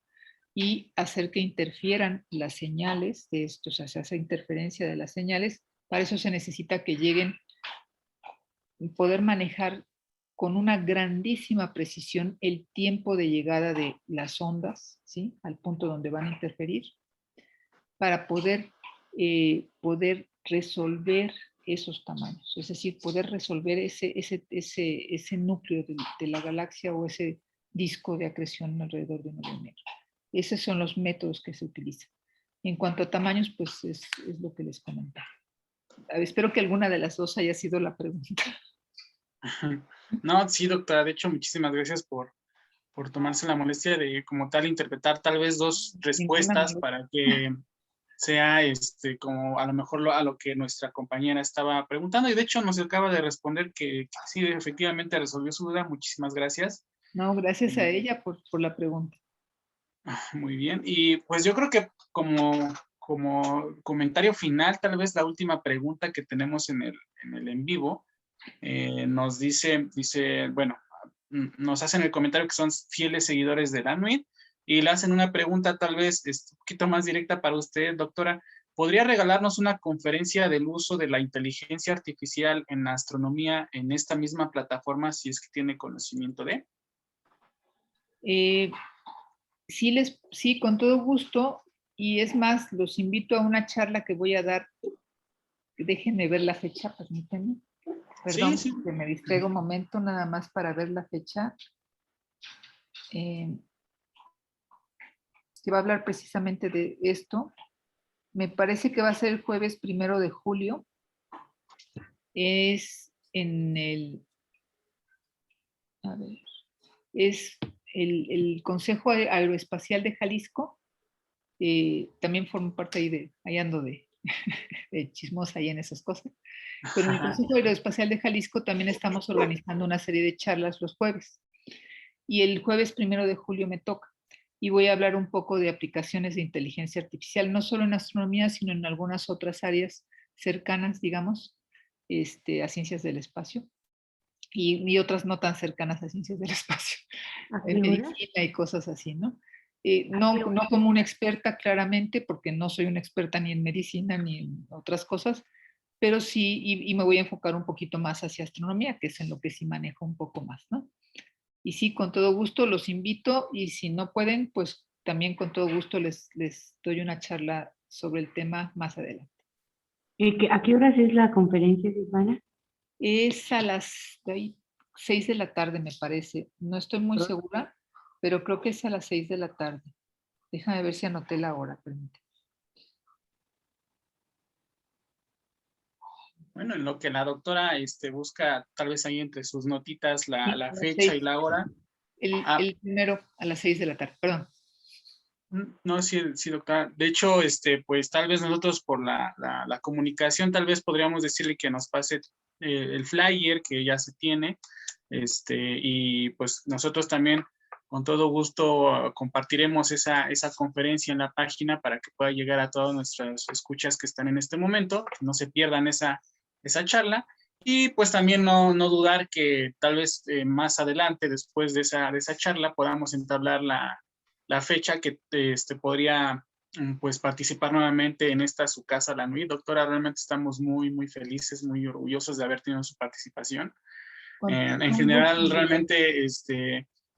y hacer que interfieran las señales de estos, o sea, esa interferencia de las señales. Para eso se necesita que lleguen, poder manejar con una grandísima precisión el tiempo de llegada de las ondas, ¿sí? Al punto donde van a interferir, para poder resolver esos tamaños, es decir, poder resolver ese núcleo de la galaxia o ese disco de acreción alrededor de un hoyo negro. Esos son los métodos que se utilizan. En cuanto a tamaños, pues es lo que les comentaba. Espero que alguna de las dos haya sido la pregunta. No, sí, doctora, de hecho, muchísimas gracias por tomarse la molestia de como tal interpretar tal vez dos respuestas para que sea como a lo mejor a lo que nuestra compañera estaba preguntando, y de hecho nos acaba de responder que sí, efectivamente resolvió su duda. Muchísimas gracias. No, gracias a ella por la pregunta. Muy bien, y pues yo creo que como comentario final, tal vez la última pregunta que tenemos en el en vivo, nos dice, bueno, nos hacen el comentario que son fieles seguidores de Lanuit y le hacen una pregunta tal vez un poquito más directa para usted, doctora. ¿Podría regalarnos una conferencia del uso de la inteligencia artificial en la astronomía en esta misma plataforma, si es que tiene conocimiento de? Sí, con todo gusto, y es más, los invito a una charla que voy a dar. Déjenme ver la fecha, permítanme. Perdón, Sí. que me distraigo un momento nada más para ver la fecha. Que va a hablar precisamente de esto. Me parece que va a ser el jueves 1 de julio. Es en el Consejo Aeroespacial de Jalisco. También formo parte ahí ando de chismosa ahí en esas cosas. Pero en el Consejo Aeroespacial de Jalisco también estamos organizando una serie de charlas los jueves. Y el jueves 1 de julio me toca. Y voy a hablar un poco de aplicaciones de inteligencia artificial, no solo en astronomía, sino en algunas otras áreas cercanas, digamos, a ciencias del espacio. Y otras no tan cercanas a ciencias del espacio, en medicina y cosas así, ¿no? No como una experta, claramente, porque no soy una experta ni en medicina ni en otras cosas, pero sí, y me voy a enfocar un poquito más hacia astronomía, que es en lo que sí manejo un poco más, ¿no? Y sí, con todo gusto los invito, y si no pueden, pues también con todo gusto les doy una charla sobre el tema más adelante. ¿A qué horas es la conferencia, Silvana? Es a las 6 de la tarde, me parece. No estoy muy segura, pero creo que es a las 6 de la tarde. Déjame ver si anoté la hora, permíteme. Bueno, en lo que la doctora busca tal vez ahí entre sus notitas la Sí, fecha y la hora. El primero a las 6 de la tarde, perdón. No, sí, doctora. De hecho, pues tal vez nosotros por la comunicación, tal vez podríamos decirle que nos pase el flyer que ya se tiene, y pues nosotros también con todo gusto compartiremos esa conferencia en la página para que pueda llegar a todas nuestras escuchas que están en este momento, que no se pierdan esa charla. Y pues también no dudar que tal vez más adelante, después de esa charla, podamos entablar la fecha que podría pues participar nuevamente en esta su casa Lanuit. Doctora, realmente estamos muy, muy felices, muy orgullosos de haber tenido su participación. En general, realmente,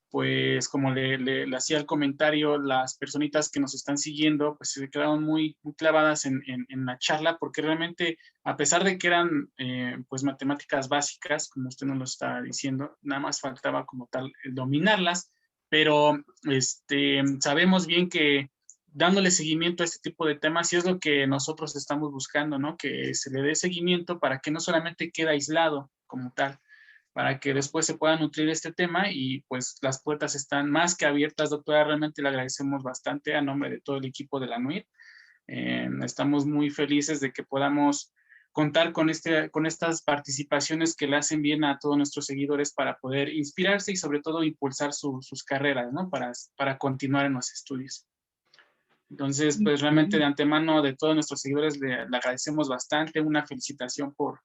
pues como le hacía el comentario, las personitas que nos están siguiendo, pues se quedaron muy, muy clavadas en la charla, porque realmente, a pesar de que eran pues matemáticas básicas, como usted nos lo está diciendo, nada más faltaba como tal dominarlas, pero sabemos bien que dándole seguimiento a este tipo de temas, sí es lo que nosotros estamos buscando, ¿no? Que se le dé seguimiento para que no solamente quede aislado como tal, para que después se pueda nutrir este tema y pues las puertas están más que abiertas, doctora. Realmente le agradecemos bastante a nombre de todo el equipo de la NUIR. Estamos muy felices de que podamos contar con estas participaciones que le hacen bien a todos nuestros seguidores para poder inspirarse y sobre todo impulsar sus carreras, ¿no? Para continuar en los estudios. Entonces, pues realmente de antemano de todos nuestros seguidores le agradecemos bastante, una felicitación por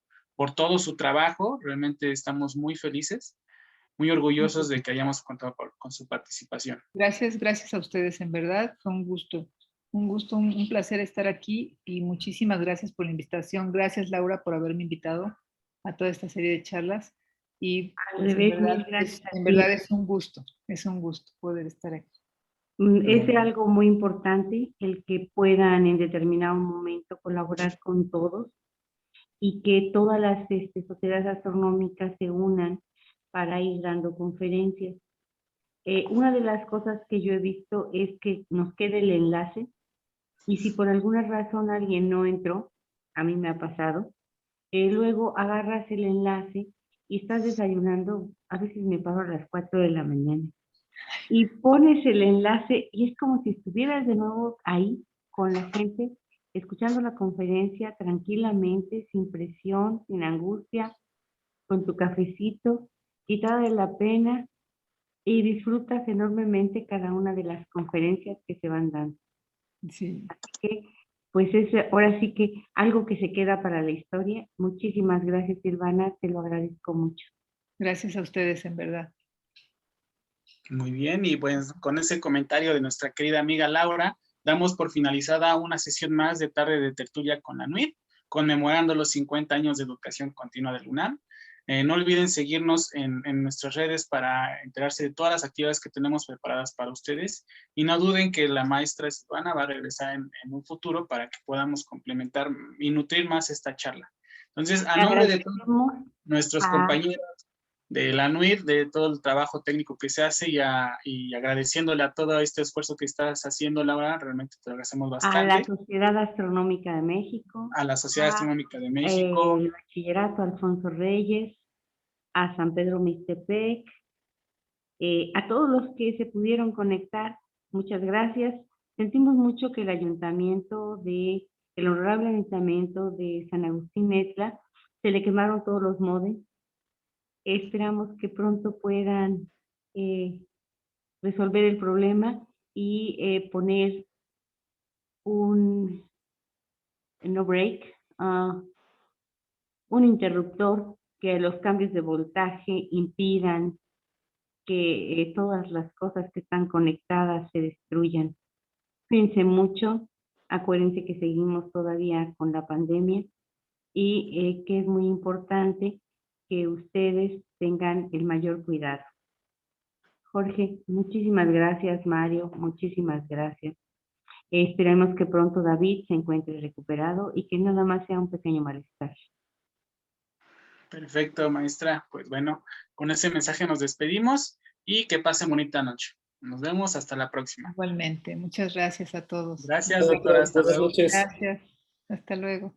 todo su trabajo. Realmente estamos muy felices, muy orgullosos de que hayamos contado con su participación. Gracias a ustedes, en verdad, fue un gusto, un placer estar aquí y muchísimas gracias por la invitación. Gracias, Laura, por haberme invitado a toda esta serie de charlas y pues, en verdad es un gusto poder estar aquí. Es algo muy importante el que puedan en determinado momento colaborar con todos y que todas las sociedades astronómicas se unan para ir dando conferencias. Una de las cosas que yo he visto es que nos quede el enlace y si por alguna razón alguien no entró, a mí me ha pasado, luego agarras el enlace y estás desayunando, a veces me paro a las 4 de la mañana, y pones el enlace y es como si estuvieras de nuevo ahí con la gente, escuchando la conferencia tranquilamente, sin presión, sin angustia, con tu cafecito, quitada de la pena, y disfrutas enormemente cada una de las conferencias que se van dando. Sí. Así que, pues es ahora sí que algo que se queda para la historia. Muchísimas gracias, Silvana, te lo agradezco mucho. Gracias a ustedes, en verdad. Muy bien, y pues con ese comentario de nuestra querida amiga Laura, damos por finalizada una sesión más de Tarde de Tertulia con la NUIR, conmemorando los 50 años de educación continua del UNAM. No olviden seguirnos en nuestras redes para enterarse de todas las actividades que tenemos preparadas para ustedes y no duden que la maestra Silvana va a regresar en un futuro para que podamos complementar y nutrir más esta charla. Entonces, a nombre de todos nuestros compañeros de la NUIR, de todo el trabajo técnico que se hace y agradeciéndole a todo este esfuerzo que estás haciendo, Laura, realmente te lo agradecemos bastante. A la Sociedad Astronómica de México. A la Sociedad Astronómica de México. El Bachillerato Alfonso Reyes, a San Pedro Mixtepec, a todos los que se pudieron conectar, muchas gracias. Sentimos mucho que el honorable ayuntamiento de San Agustín Metla, se le quemaron todos los módems. Esperamos que pronto puedan resolver el problema y poner un no break, un interruptor que los cambios de voltaje impidan que todas las cosas que están conectadas se destruyan. Cuídense mucho, acuérdense que seguimos todavía con la pandemia y que es muy importante que ustedes tengan el mayor cuidado. Jorge, muchísimas gracias. Mario, muchísimas gracias. Esperemos que pronto David se encuentre recuperado y que nada más sea un pequeño malestar. Perfecto, maestra. Pues bueno, con ese mensaje nos despedimos y que pasen bonita noche. Nos vemos hasta la próxima. Igualmente, muchas gracias a todos. Gracias, doctora. Hasta luego. Gracias. Hasta luego.